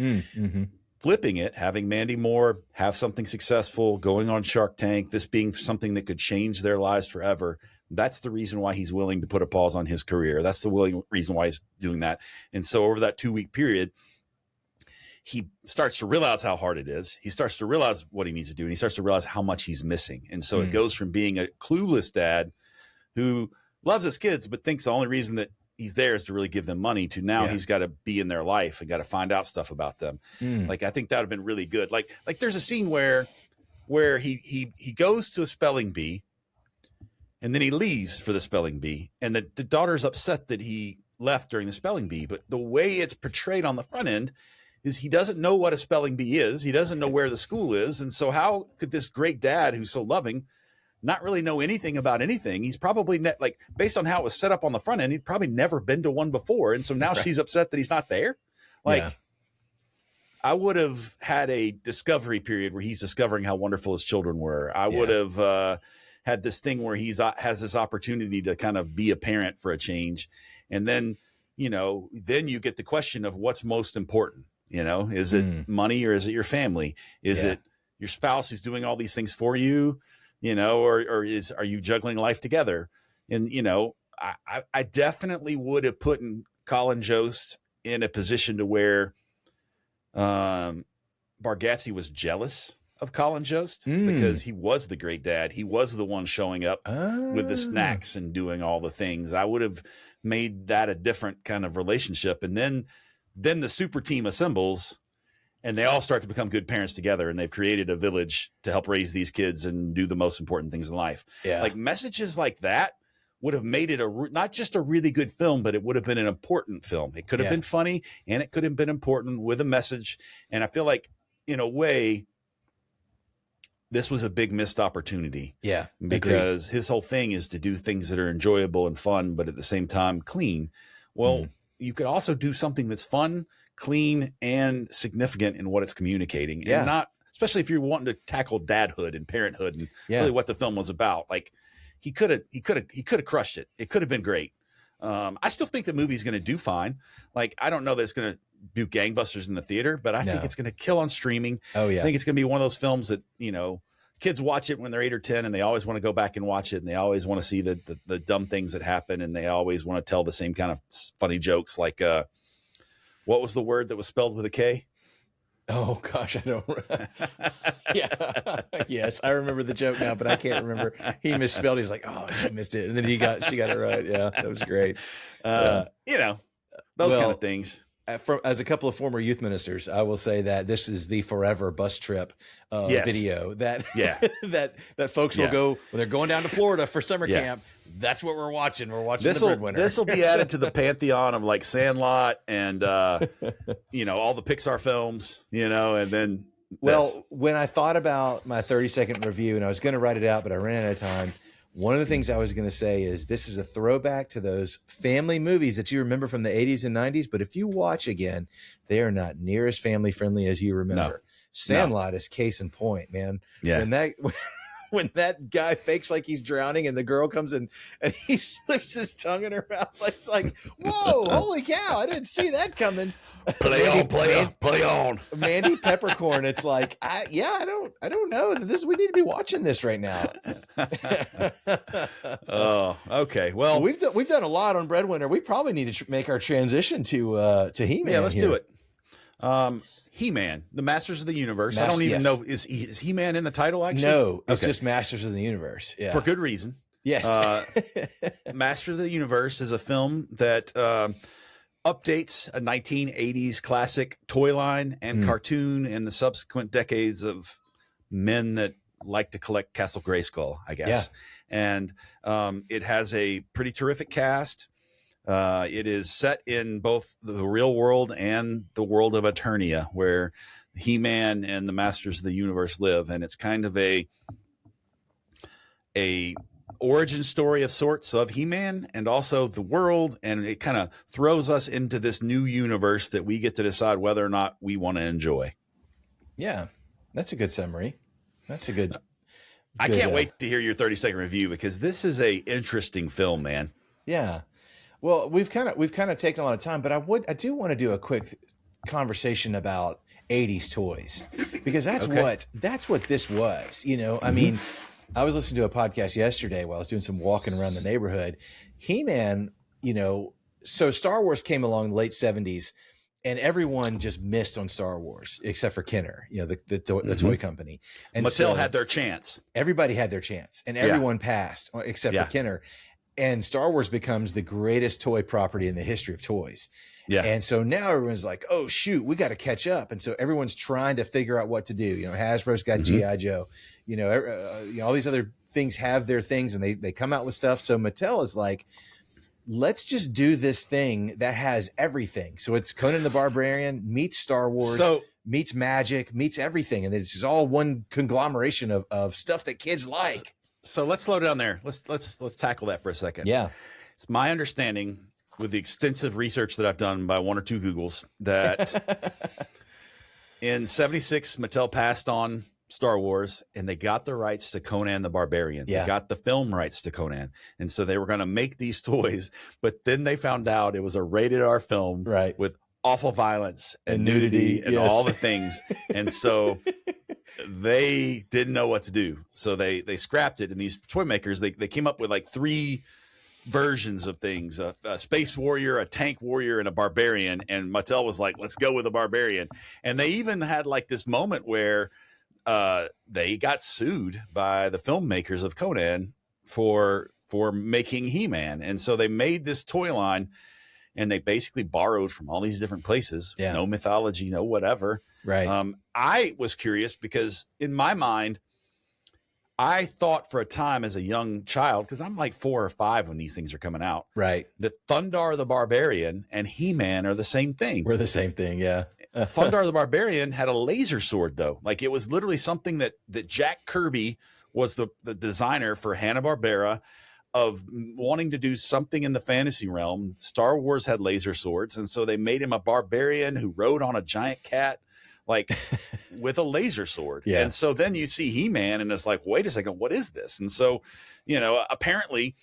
Flipping it, having Mandy Moore have something successful, going on Shark Tank, this being something that could change their lives forever. That's the reason why he's willing to put a pause on his career. That's the reason why he's doing that. And so over that 2-week period, he starts to realize how hard it is. He starts to realize what he needs to do, and he starts to realize how much he's missing. And so it goes from being a clueless dad who loves his kids but thinks the only reason that he's there is to really give them money, to now he's got to be in their life and got to find out stuff about them. Like, I think that would have been really good. Like there's a scene where he goes to a spelling bee, and then he leaves for the spelling bee, and the daughter's upset that he left during the spelling bee. But the way it's portrayed on the front end is he doesn't know what a spelling bee is. He doesn't know where the school is. And so how could this great dad, who's so loving, not really know anything about anything? He's probably like, based on how it was set up on the front end, he'd probably never been to one before. And so now she's upset that he's not there. Like, I would have had a discovery period where he's discovering how wonderful his children were. I would have had this thing where he's has this opportunity to kind of be a parent for a change. And then, then you get the question of what's most important. Is it money, or is it your family? Is it your spouse who's doing all these things for you? Or are you juggling life together? And, I definitely would have put Colin Jost in a position to where Bargatzi was jealous of Colin Jost because he was the great dad. He was the one showing up with the snacks and doing all the things. I would have made that a different kind of relationship. And then the super team assembles and they all start to become good parents together, and they've created a village to help raise these kids and do the most important things in life. Yeah. Like messages like that would have made it not just a really good film, but it would have been an important film. It could have been funny, and it could have been important with a message. And I feel like in a way, this was a big missed opportunity. Yeah. Because his whole thing is to do things that are enjoyable and fun, but at the same time clean. Well, you could also do something that's fun, clean, and significant in what it's communicating. And not, especially if you're wanting to tackle dadhood and parenthood and really what the film was about. Like he could have crushed it. It could have been great. I still think the movie's going to do fine. Like, I don't know that it's going to do gangbusters in the theater, but I think it's going to kill on streaming. Oh yeah. I think it's going to be one of those films that, you know, kids watch it when they're 8 or 10 and they always want to go back and watch it. And they always want to see the dumb things that happen. And they always want to tell the same kind of funny jokes. Like, what was the word that was spelled with a K? Oh gosh, I don't. Yeah, yes, I remember the joke now, but I can't remember. He misspelled. He's like, "Oh, she missed it," and then she got it right. Yeah, that was great. You know, those kind of things. As a couple of former youth ministers, I will say that this is the forever bus trip video that that folks will go when they're going down to Florida for summer camp. That's what we're watching. We're watching the Breadwinner. This will be added to the pantheon of like Sandlot and you know, all the Pixar films, you know, and then when I thought about my 30-second review and I was going to write it out, but I ran out of time. One of the things I was going to say is this is a throwback to those family movies that you remember from the 80s and 90s. But if you watch again, they are not near as family friendly as you remember. No. Sandlot is case in point, man. Yeah. When that guy fakes like he's drowning and the girl comes in and he slips his tongue in her mouth, it's like, whoa, holy cow, I didn't see that coming. Play on. Mandy Peppercorn. It's like, I don't know. We need to be watching this right now. Oh, okay. Well, we've done a lot on Breadwinner. We probably need to make our transition to He-Man. Yeah, let's do it. He-Man, the Masters of the Universe. I don't even know, is He-Man in the title actually? No, it's just Masters of the Universe. Yeah. For good reason. Yes. Masters of the Universe is a film that updates a 1980s classic toy line and cartoon in the subsequent decades of men that like to collect Castle Grayskull, I guess. Yeah. And it has a pretty terrific cast. It is set in both the real world and the world of Eternia, where He-Man and the Masters of the Universe live. And it's kind of a origin story of sorts of He-Man and also the world. And it kind of throws us into this new universe that we get to decide whether or not we want to enjoy. Yeah, that's a good summary. That's a good. I can't wait to hear your 30-second review because this is a interesting film, man. Yeah. Well, we've kind of taken a lot of time, but I do want to do a quick conversation about 80s toys because that's what this was. You know, I mean, I was listening to a podcast yesterday while I was doing some walking around the neighborhood. He-Man, you know, so Star Wars came along in the late 70s and everyone just missed on Star Wars except for Kenner, you know, the toy company. And Mattel had their chance. Everybody had their chance and everyone passed except for Kenner. And Star Wars becomes the greatest toy property in the history of toys. Yeah. And so now everyone's like, oh, shoot, we got to catch up. And so everyone's trying to figure out what to do. You know, Hasbro's got G.I. Joe. You know, all these other things have their things and they come out with stuff. So Mattel is like, let's just do this thing that has everything. So it's Conan the Barbarian meets Star Wars, meets magic, meets everything. And it's just all one conglomeration of stuff that kids like. So let's slow down there. Let's tackle that for a second. Yeah. It's my understanding with the extensive research that I've done by one or two Googles that in 76, Mattel passed on Star Wars and they got the rights to Conan the Barbarian. Yeah. They got the film rights to Conan. And so they were going to make these toys, but then they found out it was a rated R film with awful violence and nudity and all the things. And so they didn't know what to do. So they scrapped it. And these toy makers, they came up with like three versions of things, a space warrior, a tank warrior, and a barbarian. And Mattel was like, let's go with a barbarian. And they even had like this moment where they got sued by the filmmakers of Conan for making He-Man. And so they made this toy line, and they basically borrowed from all these different places. Yeah. No mythology, no whatever. Right. I was curious because in my mind, I thought for a time as a young child, because I'm like 4 or 5 when these things are coming out, right, that Thundar the Barbarian and He-Man are the same thing. We're the same thing, yeah. Thundar the Barbarian had a laser sword, though. Like, it was literally something that Jack Kirby was the designer for Hanna-Barbera of wanting to do something in the fantasy realm. Star Wars had laser swords, and so they made him a barbarian who rode on a giant cat, like with a laser sword. Yeah. And so then you see He-Man and it's like, wait a second, what is this? And so, you know, apparently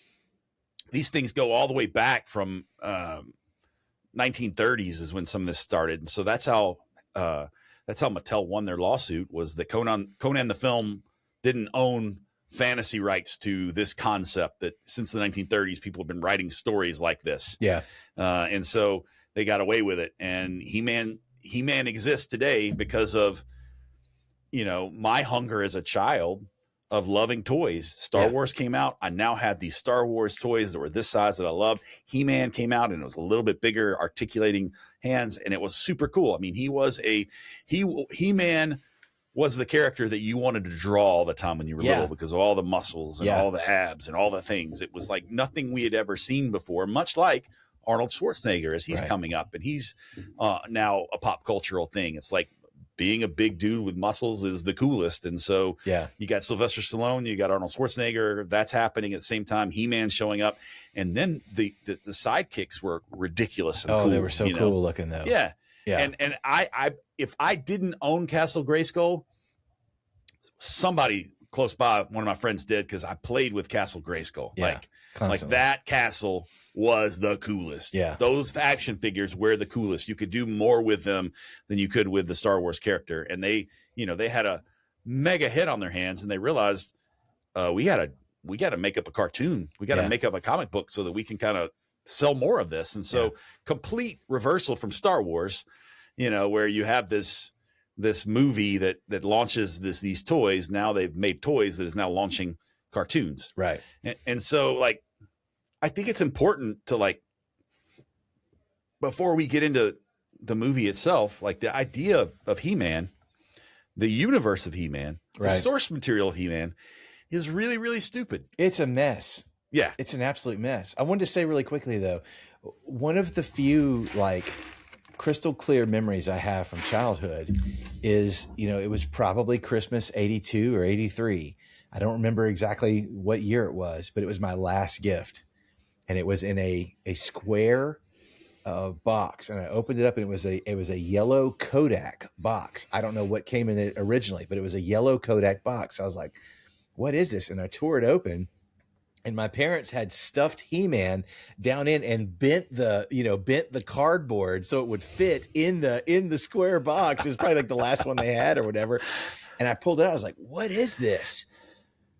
these things go all the way back from 1930s is when some of this started. And so that's how Mattel won their lawsuit, was that Conan the film didn't own fantasy rights to this concept that since the 1930s, people have been writing stories like this. Yeah. And so they got away with it. And He-Man exists today because of, you know, my hunger as a child of loving toys. Star Wars came out. I now had these Star Wars toys that were this size that I loved. He-Man came out and it was a little bit bigger, articulating hands, and it was super cool. I mean, He-Man was the character that you wanted to draw all the time when you were little because of all the muscles and all the abs and all the things. It was like nothing we had ever seen before, much like Arnold Schwarzenegger as he's coming up, and he's now a pop cultural thing. It's like being a big dude with muscles is the coolest. And so you got Sylvester Stallone, you got Arnold Schwarzenegger, that's happening at the same time. He-Man showing up. And then the sidekicks were ridiculous and cool. They were so cool looking though. Yeah. Yeah. And I if I didn't own Castle Grayskull, somebody close by, one of my friends did, because I played with Castle Grayskull. Like that castle was the coolest. Yeah. Those action figures were the coolest. You could do more with them than you could with the Star Wars character. And they had a mega hit on their hands, and they realized we got to make up a cartoon. We got to make up a comic book so that we can kind of sell more of this. And so complete reversal from Star Wars, where you have this movie that launches these toys. Now they've made toys that is now launching cartoons. Right. And so, like, I think it's important to, like, before we get into the movie itself, like the idea of He-Man, the universe of He-Man, the source material of He-Man is really, really stupid. It's a mess. Yeah. It's an absolute mess. I wanted to say really quickly, though, one of the few, like, crystal clear memories I have from childhood is, it was probably Christmas 82 or 83. I don't remember exactly what year it was, but it was my last gift. And it was in a square box, and I opened it up, and it was a yellow Kodak box. I don't know what came in it originally, but it was a yellow Kodak box. I was like, what is this? And I tore it open, and my parents had stuffed He-Man down in and bent the cardboard so it would fit in the square box. It was probably like the last one they had or whatever. And I pulled it out. I was like, what is this?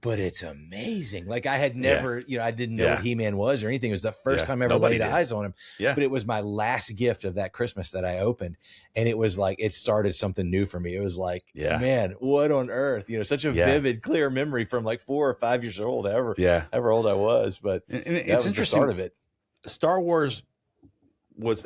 But it's amazing. Like, I had never, I didn't know what He-Man was or anything. It was the first time I ever laid eyes on him. Yeah. But it was my last gift of that Christmas that I opened. And it was like, it started something new for me. It was like, man, what on earth? Such a vivid, clear memory from like 4 or 5 years old, however old I was. But and it's interesting. The start of it. Star Wars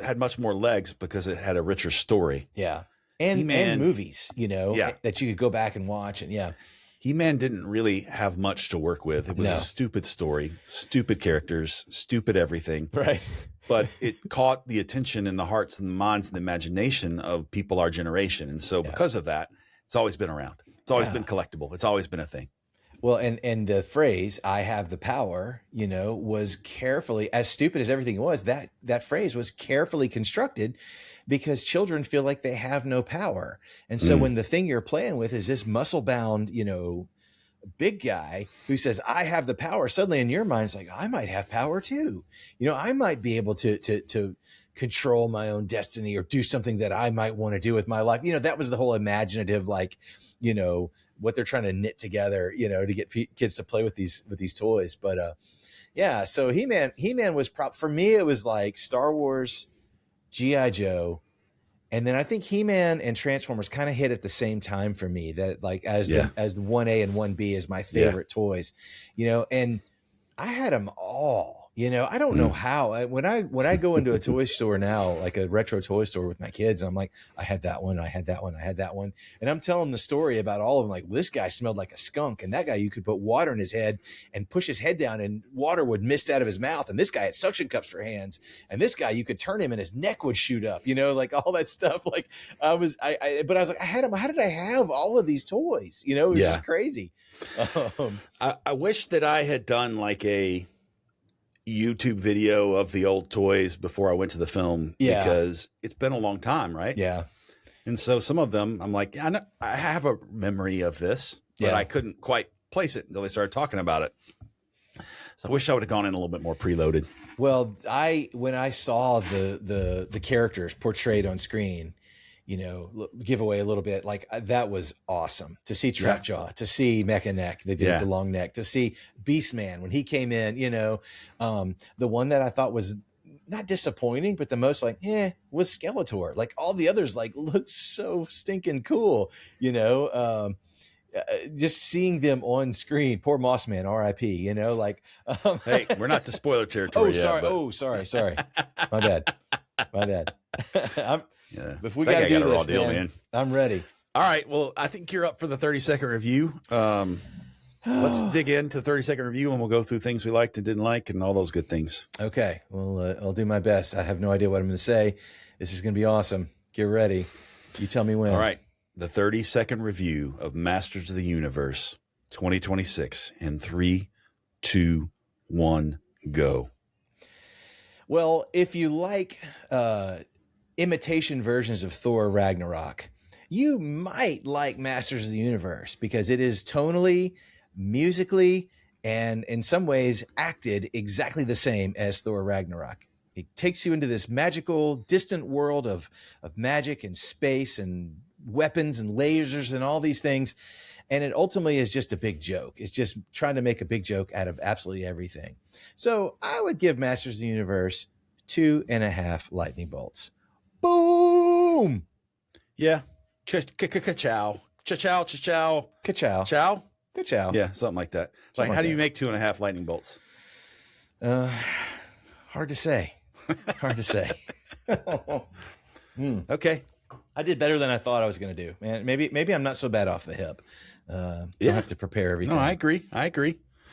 had much more legs because it had a richer story. Yeah. And movies, that you could go back and watch. And He-Man didn't really have much to work with. It was a stupid story, stupid characters, stupid everything. Right. But it caught the attention and the hearts and the minds and the imagination of people our generation. And so because of that, it's always been around. It's always been collectible. It's always been a thing. Well, and the phrase, I have the power, was carefully, as stupid as everything was, that phrase was carefully constructed because children feel like they have no power. And so when the thing you're playing with is this muscle bound, big guy who says, I have the power, suddenly in your mind, it's like, I might have power too. I might be able to control my own destiny or do something that I might want to do with my life. That was the whole imaginative, like, what they're trying to knit together, to get kids to play with these toys. But Yeah. So He-Man was for me, it was like Star Wars, G.I. Joe. And then I think He-Man and Transformers kind of hit at the same time for me, that like as the 1A and 1B is my favorite toys, and I had them all. I don't know how. When I go into a toy store now, like a retro toy store with my kids, I'm like, I had that one, I had that one, I had that one, and I'm telling the story about all of them. Like, well, this guy smelled like a skunk, and that guy you could put water in his head and push his head down, and water would mist out of his mouth, and this guy had suction cups for hands, and this guy you could turn him and his neck would shoot up. Like all that stuff. Like but I was like, I had them. How did I have all of these toys? It was just crazy. I wish that I had done like a YouTube video of the old toys before I went to the film, because it's been a long time, right? Yeah. And so some of them I'm like, I have a memory of this, but I couldn't quite place it until they started talking about it. So I wish I would have gone in a little bit more preloaded. Well, when I saw the characters portrayed on screen, give away a little bit, like that was awesome to see Trapjaw, to see Mecha Neck, they did the long neck, to see Beastman when he came in, the one that I thought was not disappointing, but the most like, was Skeletor. Like all the others like looked so stinking cool, just seeing them on screen. Poor Mossman, R.I.P. Hey, we're not to spoiler territory. Sorry. My bad. If we got to do this, man, I'm ready. All right. Well, I think you're up for the 30-second review. Let's dig into the 30-second review, and we'll go through things we liked and didn't like and all those good things. Okay. Well, I'll do my best. I have no idea what I'm going to say. This is going to be awesome. Get ready. You tell me when. All right. The 30-second review of Masters of the Universe 2026 in 3, 2, 1, go. Well, if you like imitation versions of Thor Ragnarok, you might like Masters of the Universe, because it is tonally, musically, and in some ways acted exactly the same as Thor Ragnarok. It takes you into this magical, distant world of magic and space and weapons and lasers and all these things. And it ultimately is just a big joke. It's just trying to make a big joke out of absolutely everything. So I would give Masters of the Universe 2.5 lightning bolts. Boom! Yeah. Ka-chow. Cha-chow, cha-chow. Ka-chow. Chow? Ka-chow. Yeah, something like that. Like, how do you make 2.5 lightning bolts? Hard to say. Okay. I did better than I thought I was going to do, man. Maybe I'm not so bad off the hip. You'll have to prepare everything. No, I agree. All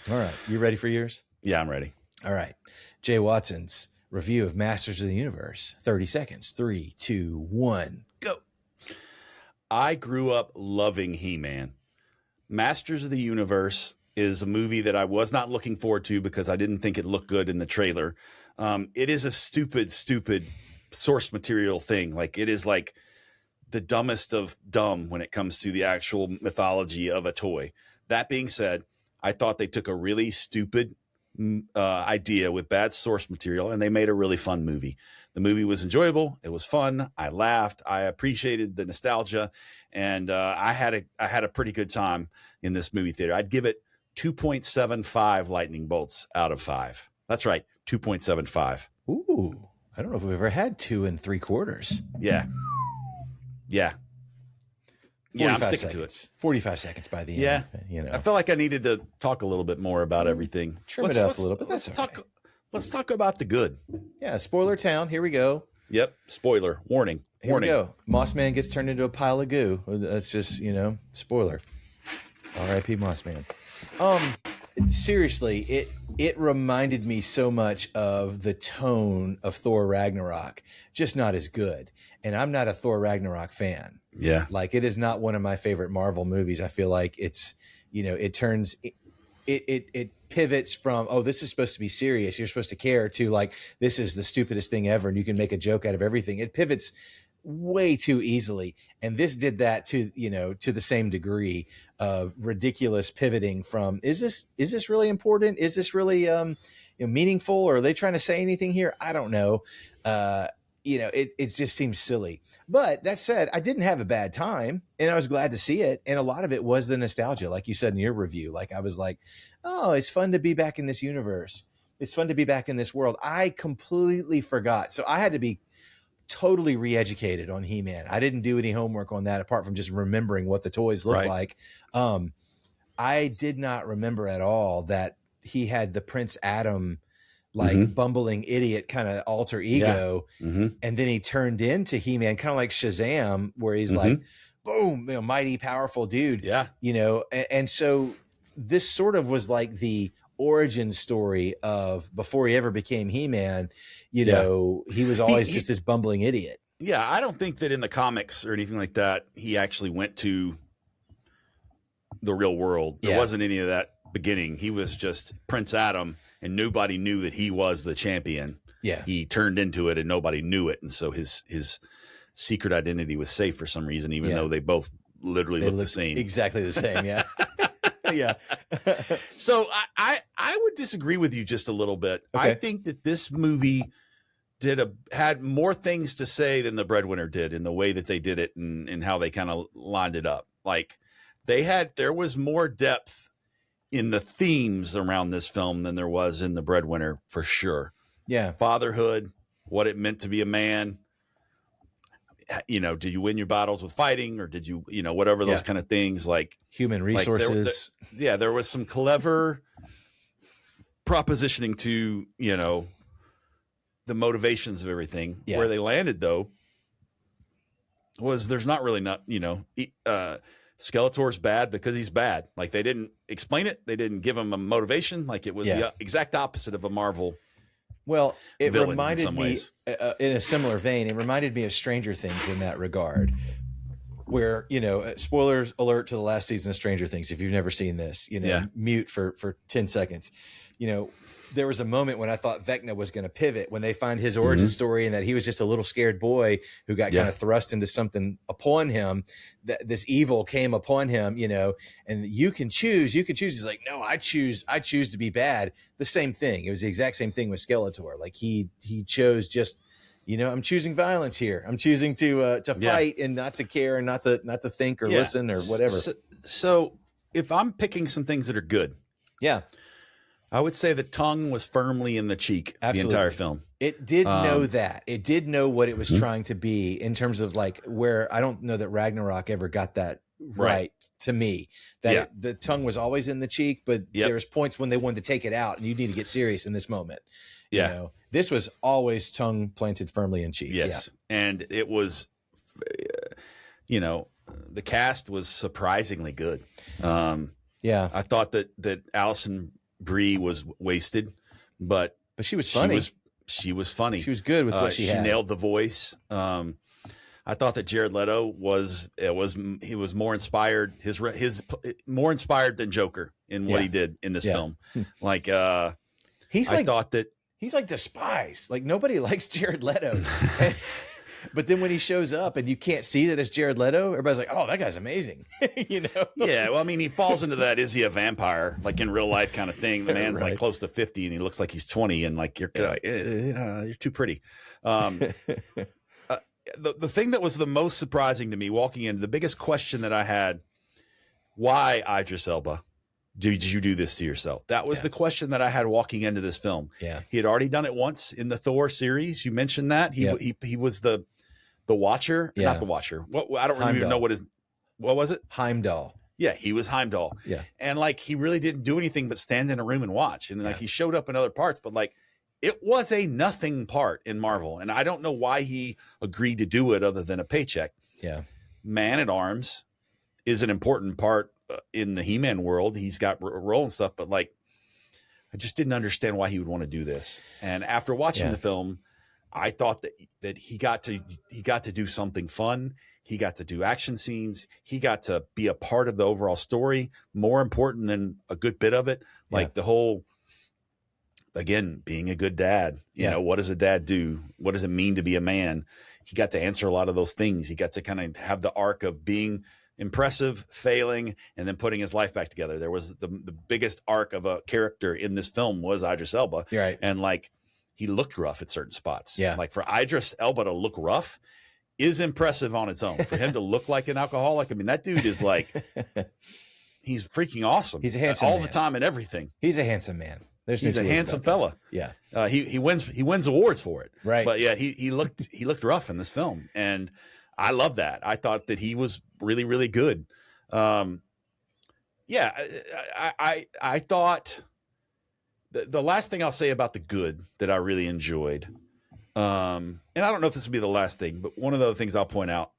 right. You ready for yours? Yeah, I'm ready. All right. Jay Watson's review of Masters of the Universe. 30 seconds. 3, 2, 1, go. I grew up loving He-Man. Masters of the Universe is a movie that I was not looking forward to because I didn't think it looked good in the trailer. It is a stupid source material thing. Like, it is like the dumbest of dumb when it comes to the actual mythology of a toy. That being said, I thought they took a really stupid idea with bad source material, and they made a really fun movie. The movie was enjoyable. It was fun. I laughed. I appreciated the nostalgia, and I had a pretty good time in this movie theater. I'd give it 2.75 lightning bolts out of 5. That's right, 2.75. Ooh, I don't know if we've ever had 2 3/4. Yeah. I'm sticking to it. 45 seconds by the end. Yeah. I felt like I needed to talk a little bit more about everything. Trim it up a little bit. Let's talk about the good. Yeah. Spoiler town. Here we go. Yep. Spoiler. Warning. Here we go. Mossman gets turned into a pile of goo. That's just, spoiler. R.I.P. Mossman. Seriously, it reminded me so much of the tone of Thor Ragnarok, just not as good. And I'm not a Thor Ragnarok fan. Yeah. Like, it is not one of my favorite Marvel movies. I feel like it's, it turns, it pivots from, oh, this is supposed to be serious, you're supposed to care, to like, this is the stupidest thing ever and you can make a joke out of everything. It pivots way too easily. And this did that to the same degree of ridiculous pivoting from, is this really important? Is this really meaningful? Or are they trying to say anything here? I don't know. It just seems silly. But that said, I didn't have a bad time and I was glad to see it. And a lot of it was the nostalgia, like you said in your review. Like, I was like, oh, it's fun to be back in this universe. It's fun to be back in this world. I completely forgot. So I had to be totally re-educated on He-Man. I didn't do any homework on that apart from just remembering what the toys look like. I did not remember at all that he had the Prince Adam, like bumbling idiot kind of alter ego. And then he turned into He-Man, kind of like Shazam, where he's like, boom, you know, mighty powerful dude. Yeah. You know, and so this sort of was like the origin story of before he ever became He-Man. You know, he was always just this bumbling idiot. Yeah, I don't think that in the comics or anything like that, he actually went to the real world. There wasn't any of that beginning. He was just Prince Adam, and nobody knew that he was the champion. Yeah. He turned into it and nobody knew it. And so his secret identity was safe for some reason, even though they both literally looked the same. Exactly the same. Yeah. Yeah. So I would disagree with you just a little bit. Okay. I think that this movie had more things to say than the Breadwinner did in the way that they did it and how they kind of lined it up. Like there was more depth in the themes around this film than there was in the Breadwinner, for sure. Yeah. Fatherhood, what it meant to be a man. You know, did you win your battles with fighting, or did you, you know, whatever those kind of things, like human resources. There was some clever propositioning to, you know, the motivations of everything. Where they landed, though, was there's not really you know, Skeletor's bad because he's bad. Like, they didn't explain it. They didn't give him a motivation. Like, it was the exact opposite of a Marvel. Well, it reminded me, in a similar vein, it reminded me of Stranger Things in that regard, where, you know, spoilers alert to the last season of Stranger Things. If you've never seen this, you know, mute for 10 seconds. You know, there was a moment when I thought Vecna was going to pivot when they find his origin story, and that he was just a little scared boy who got kind of thrust into something upon him, that this evil came upon him, you know, and you can choose. He's like, no, I choose to be bad. The same thing. It was the exact same thing with Skeletor. Like he chose just, you know, I'm choosing violence here. I'm choosing to fight and not to care and not to think or listen or whatever. So if I'm picking some things that are good. Yeah. I would say the tongue was firmly in the cheek. Absolutely. The entire film. It did know that. It did know what it was trying to be in terms of, like, where I don't know that Ragnarok ever got that right to me. That the tongue was always in the cheek, but there was points when they wanted to take it out, and you need to get serious in this moment. Yeah. You know, this was always tongue planted firmly in cheek. Yes. Yeah. And it was, you know, the cast was surprisingly good. I thought that Allison Brie was wasted, but she was funny. She was funny. She was good with what she had. She nailed the voice. I thought that Jared Leto was more inspired. His more inspired than Joker in what he did in this film. Like he's like despised. Like, nobody likes Jared Leto. But then when he shows up and you can't see that it's Jared Leto, everybody's like, oh, that guy's amazing. You know? Yeah. Well, I mean, he falls into that, is he a vampire? Like, in real life kind of thing. The man's like close to 50 and he looks like he's 20, and like, you're too pretty. The thing that was the most surprising to me walking in, the biggest question that I had, why Idris Elba? Did you do this to yourself? That was the question that I had walking into this film. Yeah. He had already done it once in the Thor series. You mentioned that. He was the Watcher, not the Watcher. I don't really even know what was it? Heimdall. Yeah, he was Heimdall. Yeah. And like, he really didn't do anything but stand in a room and watch. And like, he showed up in other parts, but like, it was a nothing part in Marvel. And I don't know why he agreed to do it other than a paycheck. Yeah. Man-at-Arms is an important part in the He-Man world. He's got a role and stuff, but like, I just didn't understand why he would want to do this. And after watching the film, I thought that he got to do something fun. He got to do action scenes. He got to be a part of the overall story, more important than a good bit of it. Like the whole, again, being a good dad, you know, what does a dad do? What does it mean to be a man? He got to answer a lot of those things. He got to kind of have the arc of being impressive, failing, and then putting his life back together. There was the biggest arc of a character in this film was Idris Elba. Right. And like, he looked rough at certain spots. Yeah. Like, for Idris Elba to look rough is impressive on its own. For him to look like an alcoholic, I mean, that dude is like, he's freaking awesome. He's a handsome all man. The time and everything. He's a handsome man. He's a handsome fella. Yeah. He wins awards for it. Right. But yeah, he looked rough in this film, and I love that. I thought that he was really, really good. Yeah, I thought the last thing I'll say about the good that I really enjoyed, and I don't know if this will be the last thing, but one of the other things I'll point out,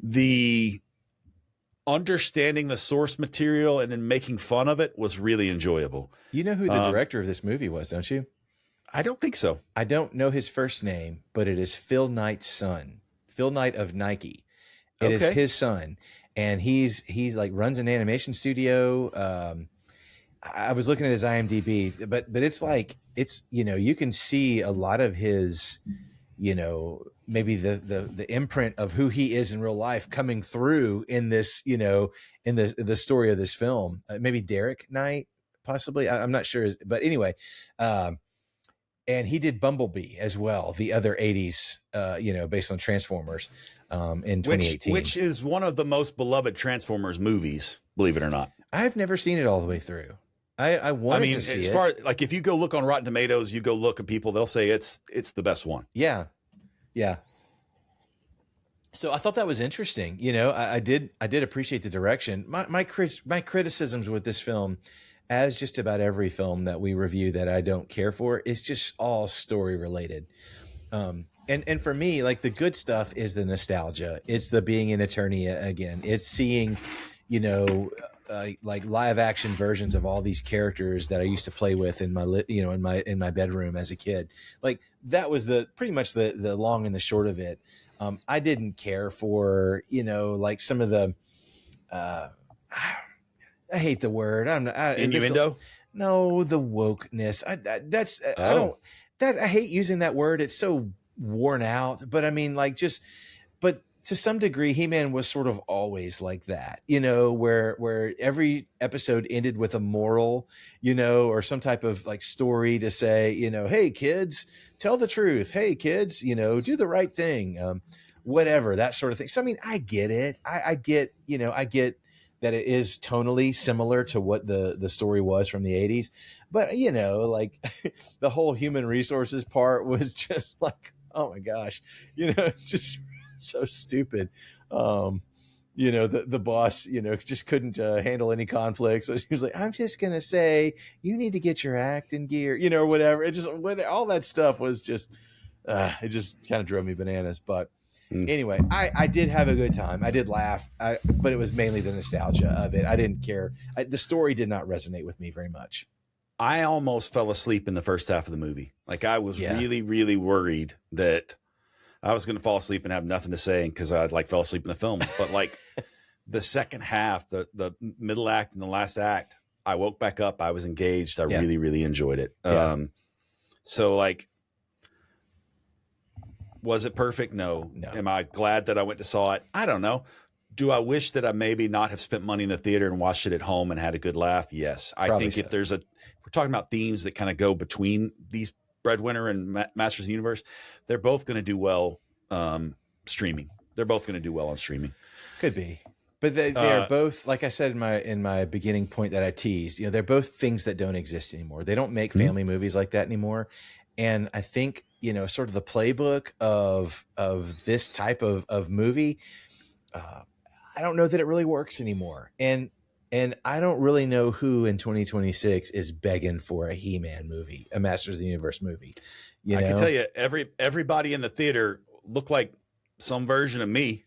the understanding the source material and then making fun of it was really enjoyable. You know who the director of this movie was, don't you? I don't think so. I don't know his first name, but it is Phil Knight's son. Phil Knight of Nike. It is his son. And he's like runs an animation studio. I was looking at his IMDb, but it's like, it's, you know, you can see a lot of his, you know, maybe the imprint of who he is in real life coming through in this, you know, in the story of this film. Maybe Derek Knight, possibly. I'm not sure. But anyway, and he did Bumblebee as well, the other 80s, you know, based on Transformers in 2018. Which is one of the most beloved Transformers movies, believe it or not. I've never seen it all the way through. I wanted to see it. As far like if you go look on Rotten Tomatoes, you go look at people, they'll say it's the best one. Yeah. Yeah. So I thought that was interesting. You know, I did appreciate the direction. My criticisms with this film, as just about every film that we review that I don't care for, is just all story related. And for me, like the good stuff is the nostalgia. It's the being in Eternia again. It's seeing, you know, like live action versions of all these characters that I used to play with in my, you know, in my bedroom as a kid. Like that was pretty much the long and the short of it. I didn't care for, you know, like some of the, I hate the word. Innuendo? No, the wokeness. I hate using that word. It's so worn out, but I mean, like but to some degree, He-Man was sort of always like that, you know, where every episode ended with a moral, you know, or some type of like story to say, you know, hey kids, tell the truth. Hey kids, you know, do the right thing. Whatever, that sort of thing. So, I mean, I get it. I get that it is tonally similar to what the story was from the 80s, but you know, like the whole human resources part was just like, oh my gosh, you know, it's just so stupid. You know, the boss, you know, just couldn't handle any conflict. So she was like, I'm just going to say, you need to get your act in gear, you know, or whatever. It just, all that stuff was just, it just kind of drove me bananas. But anyway, I did have a good time. I did laugh, but it was mainly the nostalgia of it. I didn't care. The story did not resonate with me very much. I almost fell asleep in the first half of the movie. Like I was really, really worried that I was going to fall asleep and have nothing to say because I'd like fell asleep in the film. But like the second half, the middle act and the last act, I woke back up. I was engaged. I really, really enjoyed it. So like, was it perfect? No. Am I glad that I went to saw it? I don't know. Do I wish that I maybe not have spent money in the theater and watched it at home and had a good laugh? Yes. I think if there's we're talking about themes that kind of go between these Breadwinner and Masters of the Universe, they're both going to do well streaming. They're both going to do well on streaming. Could be. But they are both, like I said in my beginning point that I teased, you know, they're both things that don't exist anymore. They don't make family movies like that anymore. And I think, you know, sort of the playbook of this type of movie, I don't know that it really works anymore. And I don't really know who in 2026 is begging for a He-Man movie, a Masters of the Universe movie. I can tell you, everybody in the theater looked like some version of me.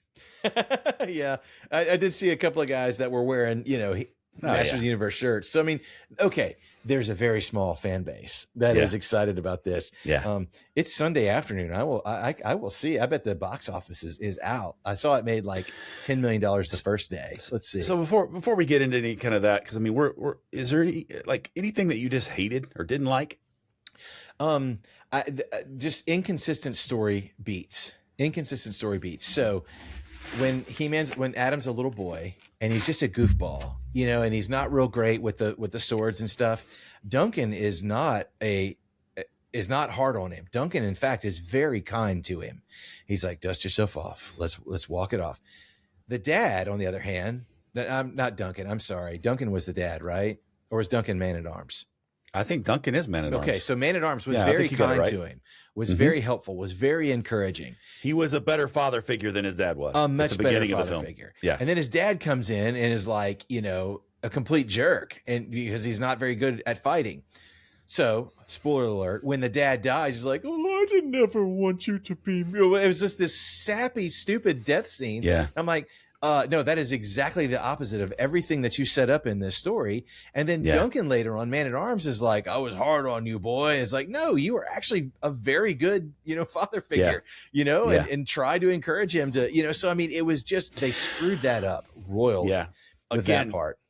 Yeah, I did see a couple of guys that were wearing, you know, Masters of the Universe shirts. So I mean, okay, there's a very small fan base that is excited about this. Yeah, it's Sunday afternoon. I will see. I bet the box office is out. I saw it made like $10 million the first day. So let's see. So before we get into any kind of that, because I mean, is there any, like anything that you just hated or didn't like? Just inconsistent story beats. So when Adam's a little boy and he's just a goofball, you know, and he's not real great with the swords and stuff, Duncan is not hard on him. Duncan, in fact, is very kind to him. He's like, dust yourself off. Let's walk it off. The dad, on the other hand, I'm not Duncan. I'm sorry. Duncan was the dad, right? Or was Duncan man at arms? I think Duncan is Man-at-Arms. Okay, so Man-at-Arms was very kind to him, was very helpful, was very encouraging. He was a better father figure than his dad was. A much better father figure. Yeah. And then his dad comes in and is like, a complete jerk, and because he's not very good at fighting. So, spoiler alert, when the dad dies, he's like, oh, I didn't ever want you to be me. It was just this sappy, stupid death scene. Yeah. I'm like, no, that is exactly the opposite of everything that you set up in this story. And then Duncan later on, Man-at-Arms, is like, I was hard on you, boy. It's like, no, you were actually a very good, father figure, and try to encourage him to, so, I mean, it was just, they screwed that up royally with that part.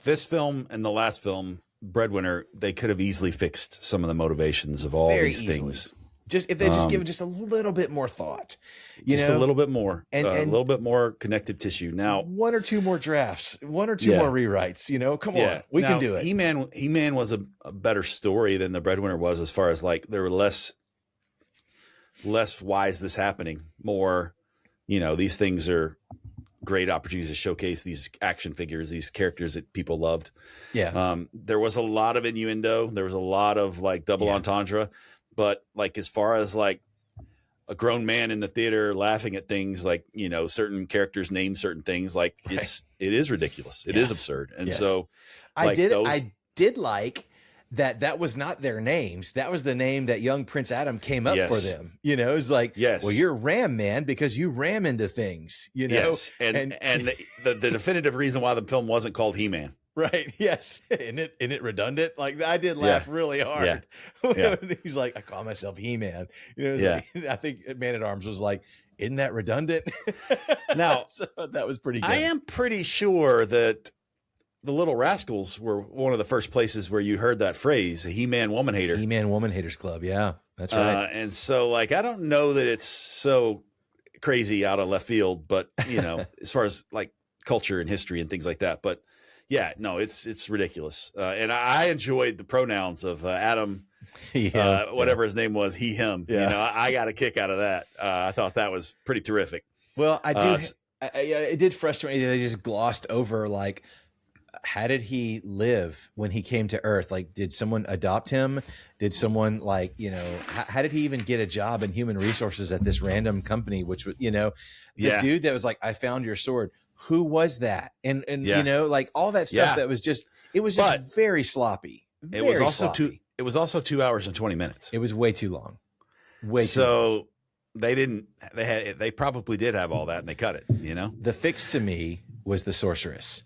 This film and the last film, Breadwinner, they could have easily fixed some of the motivations of all these things. Just if they just give it just a little bit more thought, a little bit more, and a little bit more connective tissue. Now, one or two more drafts, one or two more rewrites. Come on, we can do it. He-Man was a better story than the Breadwinner was, as far as like there were less. Why is this happening? More, these things are great opportunities to showcase these action figures, these characters that people loved. Yeah. There was a lot of innuendo. There was a lot of like double entendre. But like, as far as like a grown man in the theater laughing at things like, certain characters name certain things, like it is ridiculous. It is absurd. And so I did like that was not their names. That was the name that young Prince Adam came up for them. It's like, well, you're Ram Man because you ram into things, Yes. And the definitive reason why the film wasn't called He-Man. Right. Yes. Isn't it redundant? Like, I did laugh really hard. Yeah. He's like, I call myself He-Man. Like, I think Man-at-Arms was like, isn't that redundant? Now, so that was pretty good. I am pretty sure that the Little Rascals were one of the first places where you heard that phrase, a He-Man Woman Hater. He-Man Woman Haters Club. Yeah, that's right. And so, like, I don't know that it's so crazy out of left field, but, as far as like culture and history and things like that. But yeah, no, it's ridiculous. And I enjoyed the pronouns of Adam, whatever his name was, he, him. Yeah. I got a kick out of that. I thought that was pretty terrific. Well, I do. It did frustrate me that they just glossed over, like, how did he live when he came to Earth? Like, did someone adopt him? Did someone how did he even get a job in human resources at this random company? Which was, the dude that was like, I found your sword. Who was that? And like all that stuff that was just, it was just very sloppy. It was also 2 hours and 20 minutes. It was way too long. So they probably did have all that and they cut it, The fix to me was the sorceress.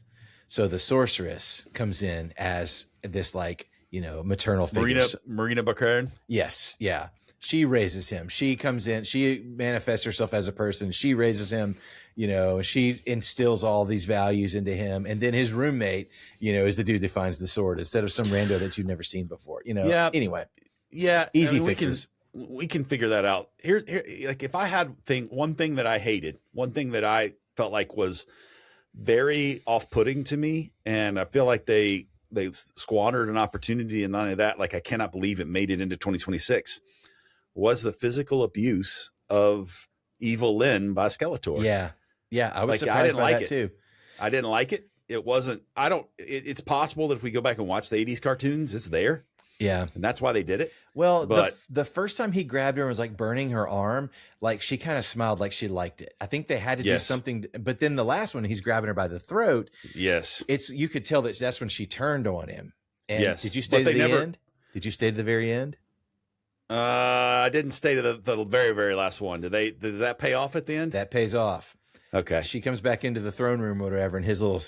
So the sorceress comes in as this maternal figure. Marina Baccarin? Yes. Yeah. She raises him. She comes in, she manifests herself as a person. She raises him, she instills all these values into him. And then his roommate, is the dude that finds the sword instead of some rando that you've never seen before, Anyway. Yeah. Easy fixes. We can figure that out. Here, like if I had one thing that I hated, one thing that I felt like was very off-putting to me, and I feel like they squandered an opportunity, and not only that, like I cannot believe it made it into 2026, was the physical abuse of Evil Lynn by Skeletor. Yeah, I was surprised by that too. I didn't like it. It wasn't. It's possible that if we go back and watch the 80s cartoons, it's there. Yeah, and that's why they did it. Well, but the first time he grabbed her and was like burning her arm, like she kind of smiled like she liked it. I think they had to do something. But then the last one, he's grabbing her by the throat. Yes, you could tell that's when she turned on him. And yes, did you stay to the end? Did you stay to the very end? I didn't stay to the very, very last one. Did that pay off at the end? That pays off. Okay. She comes back into the throne room or whatever, and his little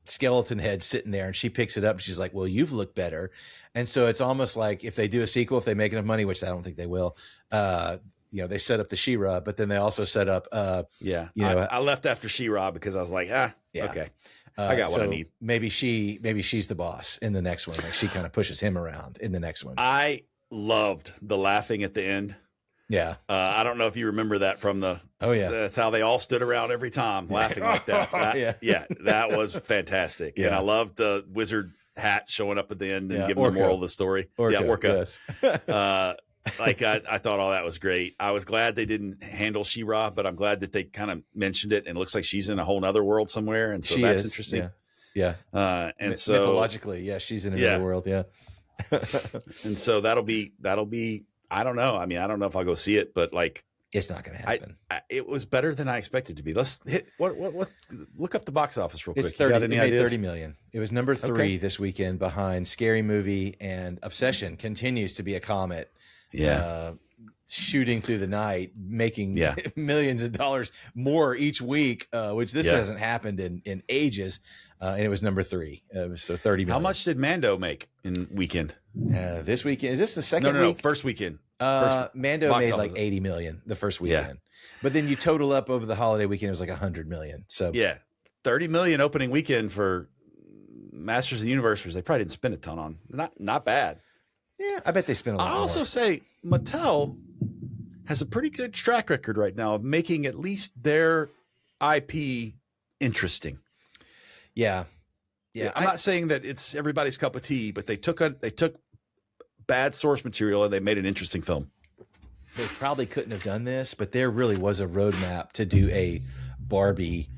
skeleton head sitting there, and she picks it up and she's like, well, you've looked better. And so it's almost like if they do a sequel, if they make enough money, which I don't think they will, they set up the She-Ra, but then they also set up I left after She-Ra because I was like, okay, I got what I need. Maybe she's the boss in the next one. Like she kind of pushes him around in the next one. I loved the laughing at the end. Yeah. I don't know if you remember that from the. Oh yeah. That's how they all stood around every time laughing like that. That was fantastic. Yeah. And I loved the wizard hat showing up at the end and giving the moral of the story. Orca. Yes. I thought all that was great. I was glad they didn't handle She-Ra, but I'm glad that they kind of mentioned it, and it looks like she's in a whole other world somewhere, and so that's interesting. Yeah. And so mythologically, she's in another world. Yeah. And so that'll be. I don't know. I mean, I don't know if I'll go see it, but like, it's not going to happen. It was better than I expected to be. Let's hit what look up the box office real quick. It's 30. It made 30 million. It was number 3 this weekend behind Scary Movie, and Obsession continues to be a comet. Yeah. Shooting through the night, making millions of dollars more each week, which this hasn't happened in ages. And it was number 3. So 30 million. How much did Mando make in weekend? This weekend? Is this the second week? No, first weekend. Mando made like 80 million the first weekend. But then you total up over the holiday weekend, it was like 100 million. So 30 million opening weekend for Masters of the Universe. They probably didn't spend a ton on. Not bad. Yeah, I bet they spent a lot more. I also say Mattel has a pretty good track record right now of making at least their IP interesting. Yeah. I'm not saying that it's everybody's cup of tea, but they took bad source material and they made an interesting film. They probably couldn't have done this, but there really was a roadmap to do a Barbie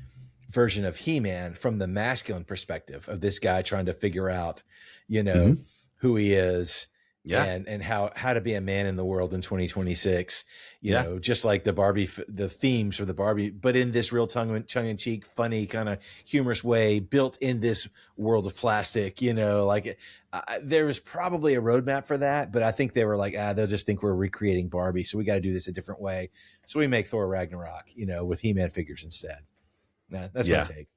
version of He-Man from the masculine perspective of this guy trying to figure out, who he is. And how to be a man in the world in 2026, you know, just like the themes for the Barbie, but in this real tongue-in-cheek, funny kind of humorous way, built in this world of plastic, there was probably a roadmap for that, but I think they were like, they'll just think we're recreating Barbie, so we got to do this a different way. So we make Thor Ragnarok, with He-Man figures instead. That's my take.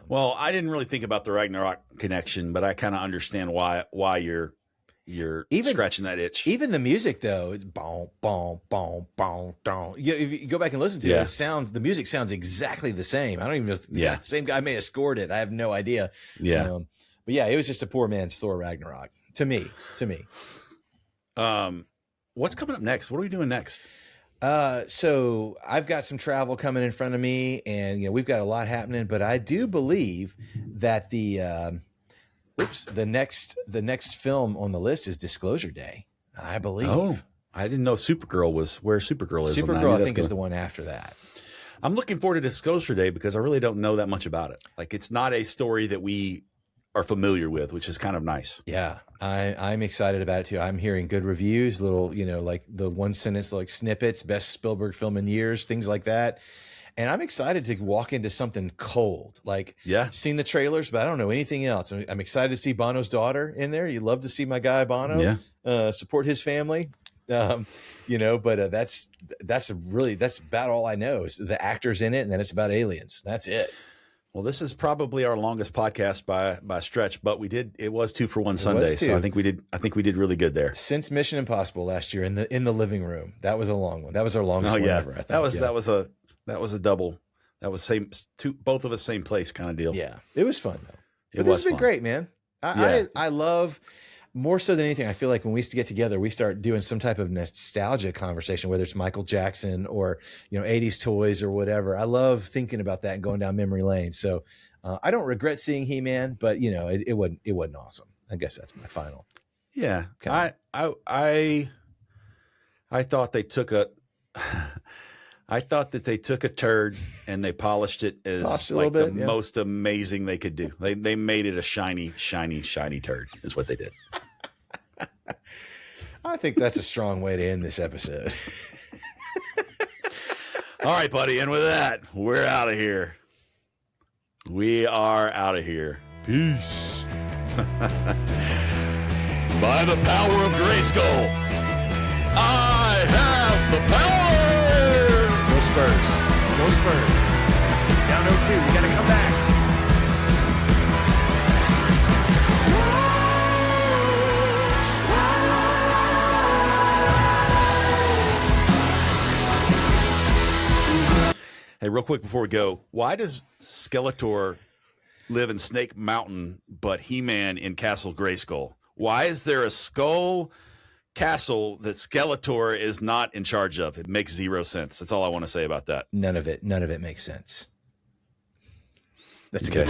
Well, I didn't really think about the Ragnarok connection, but I kind of understand why you're even scratching that itch. Even the music, though, it's boom, boom, boom, boom, boom. If you go back and listen to it, the music sounds exactly the same. I don't even know if the same guy may have scored it. I have no idea. Yeah. But it was just a poor man's Thor Ragnarok to me. What's coming up next? What are we doing next? So I've got some travel coming in front of me, and we've got a lot happening. But I do believe that the next film on the list is Disclosure Day, I believe. Oh, I didn't know Supergirl was where Supergirl is. Supergirl, I think, is the one after that. I'm looking forward to Disclosure Day because I really don't know that much about it. Like, it's not a story that we are familiar with, which is kind of nice. Yeah, I'm excited about it too. I'm hearing good reviews, little, like the one sentence, like snippets, best Spielberg film in years, things like that. And I'm excited to walk into something cold. Like, seen the trailers, but I don't know anything else. I'm excited to see Bono's daughter in there. You love to see my guy Bono. Support his family. But that's about all I know is the actors in it, and then it's about aliens. That's it. Well, this is probably our longest podcast by stretch, but it was 2 for 1 Sunday. So I think we did really good there. Since Mission Impossible last year in the living room. That was a long one. That was our longest one ever, I think. That was a double. That was both of us same place kind of deal. Yeah. It was fun though. This has been great, man. I love, more so than anything, I feel like when we get together, we start doing some type of nostalgia conversation, whether it's Michael Jackson or, 80s toys or whatever. I love thinking about that and going down memory lane. So I don't regret seeing He-Man, but it wasn't awesome. I guess that's my final. Yeah. I thought they took that they took a turd and they polished it as like the most amazing they could do. They made it a shiny, shiny, shiny turd is what they did. I think that's a strong way to end this episode. All right, buddy. And with that, we're out of here. We are out of here. Peace. By the power of Grayskull, I have the power. Go Spurs. Down 0-2. We got to come back. Hey, real quick before we go, why does Skeletor live in Snake Mountain, but He-Man in Castle Grayskull? Why is there a skull castle that Skeletor is not in charge of? It makes zero sense. That's all I want to say about that. None of it makes sense. That's good.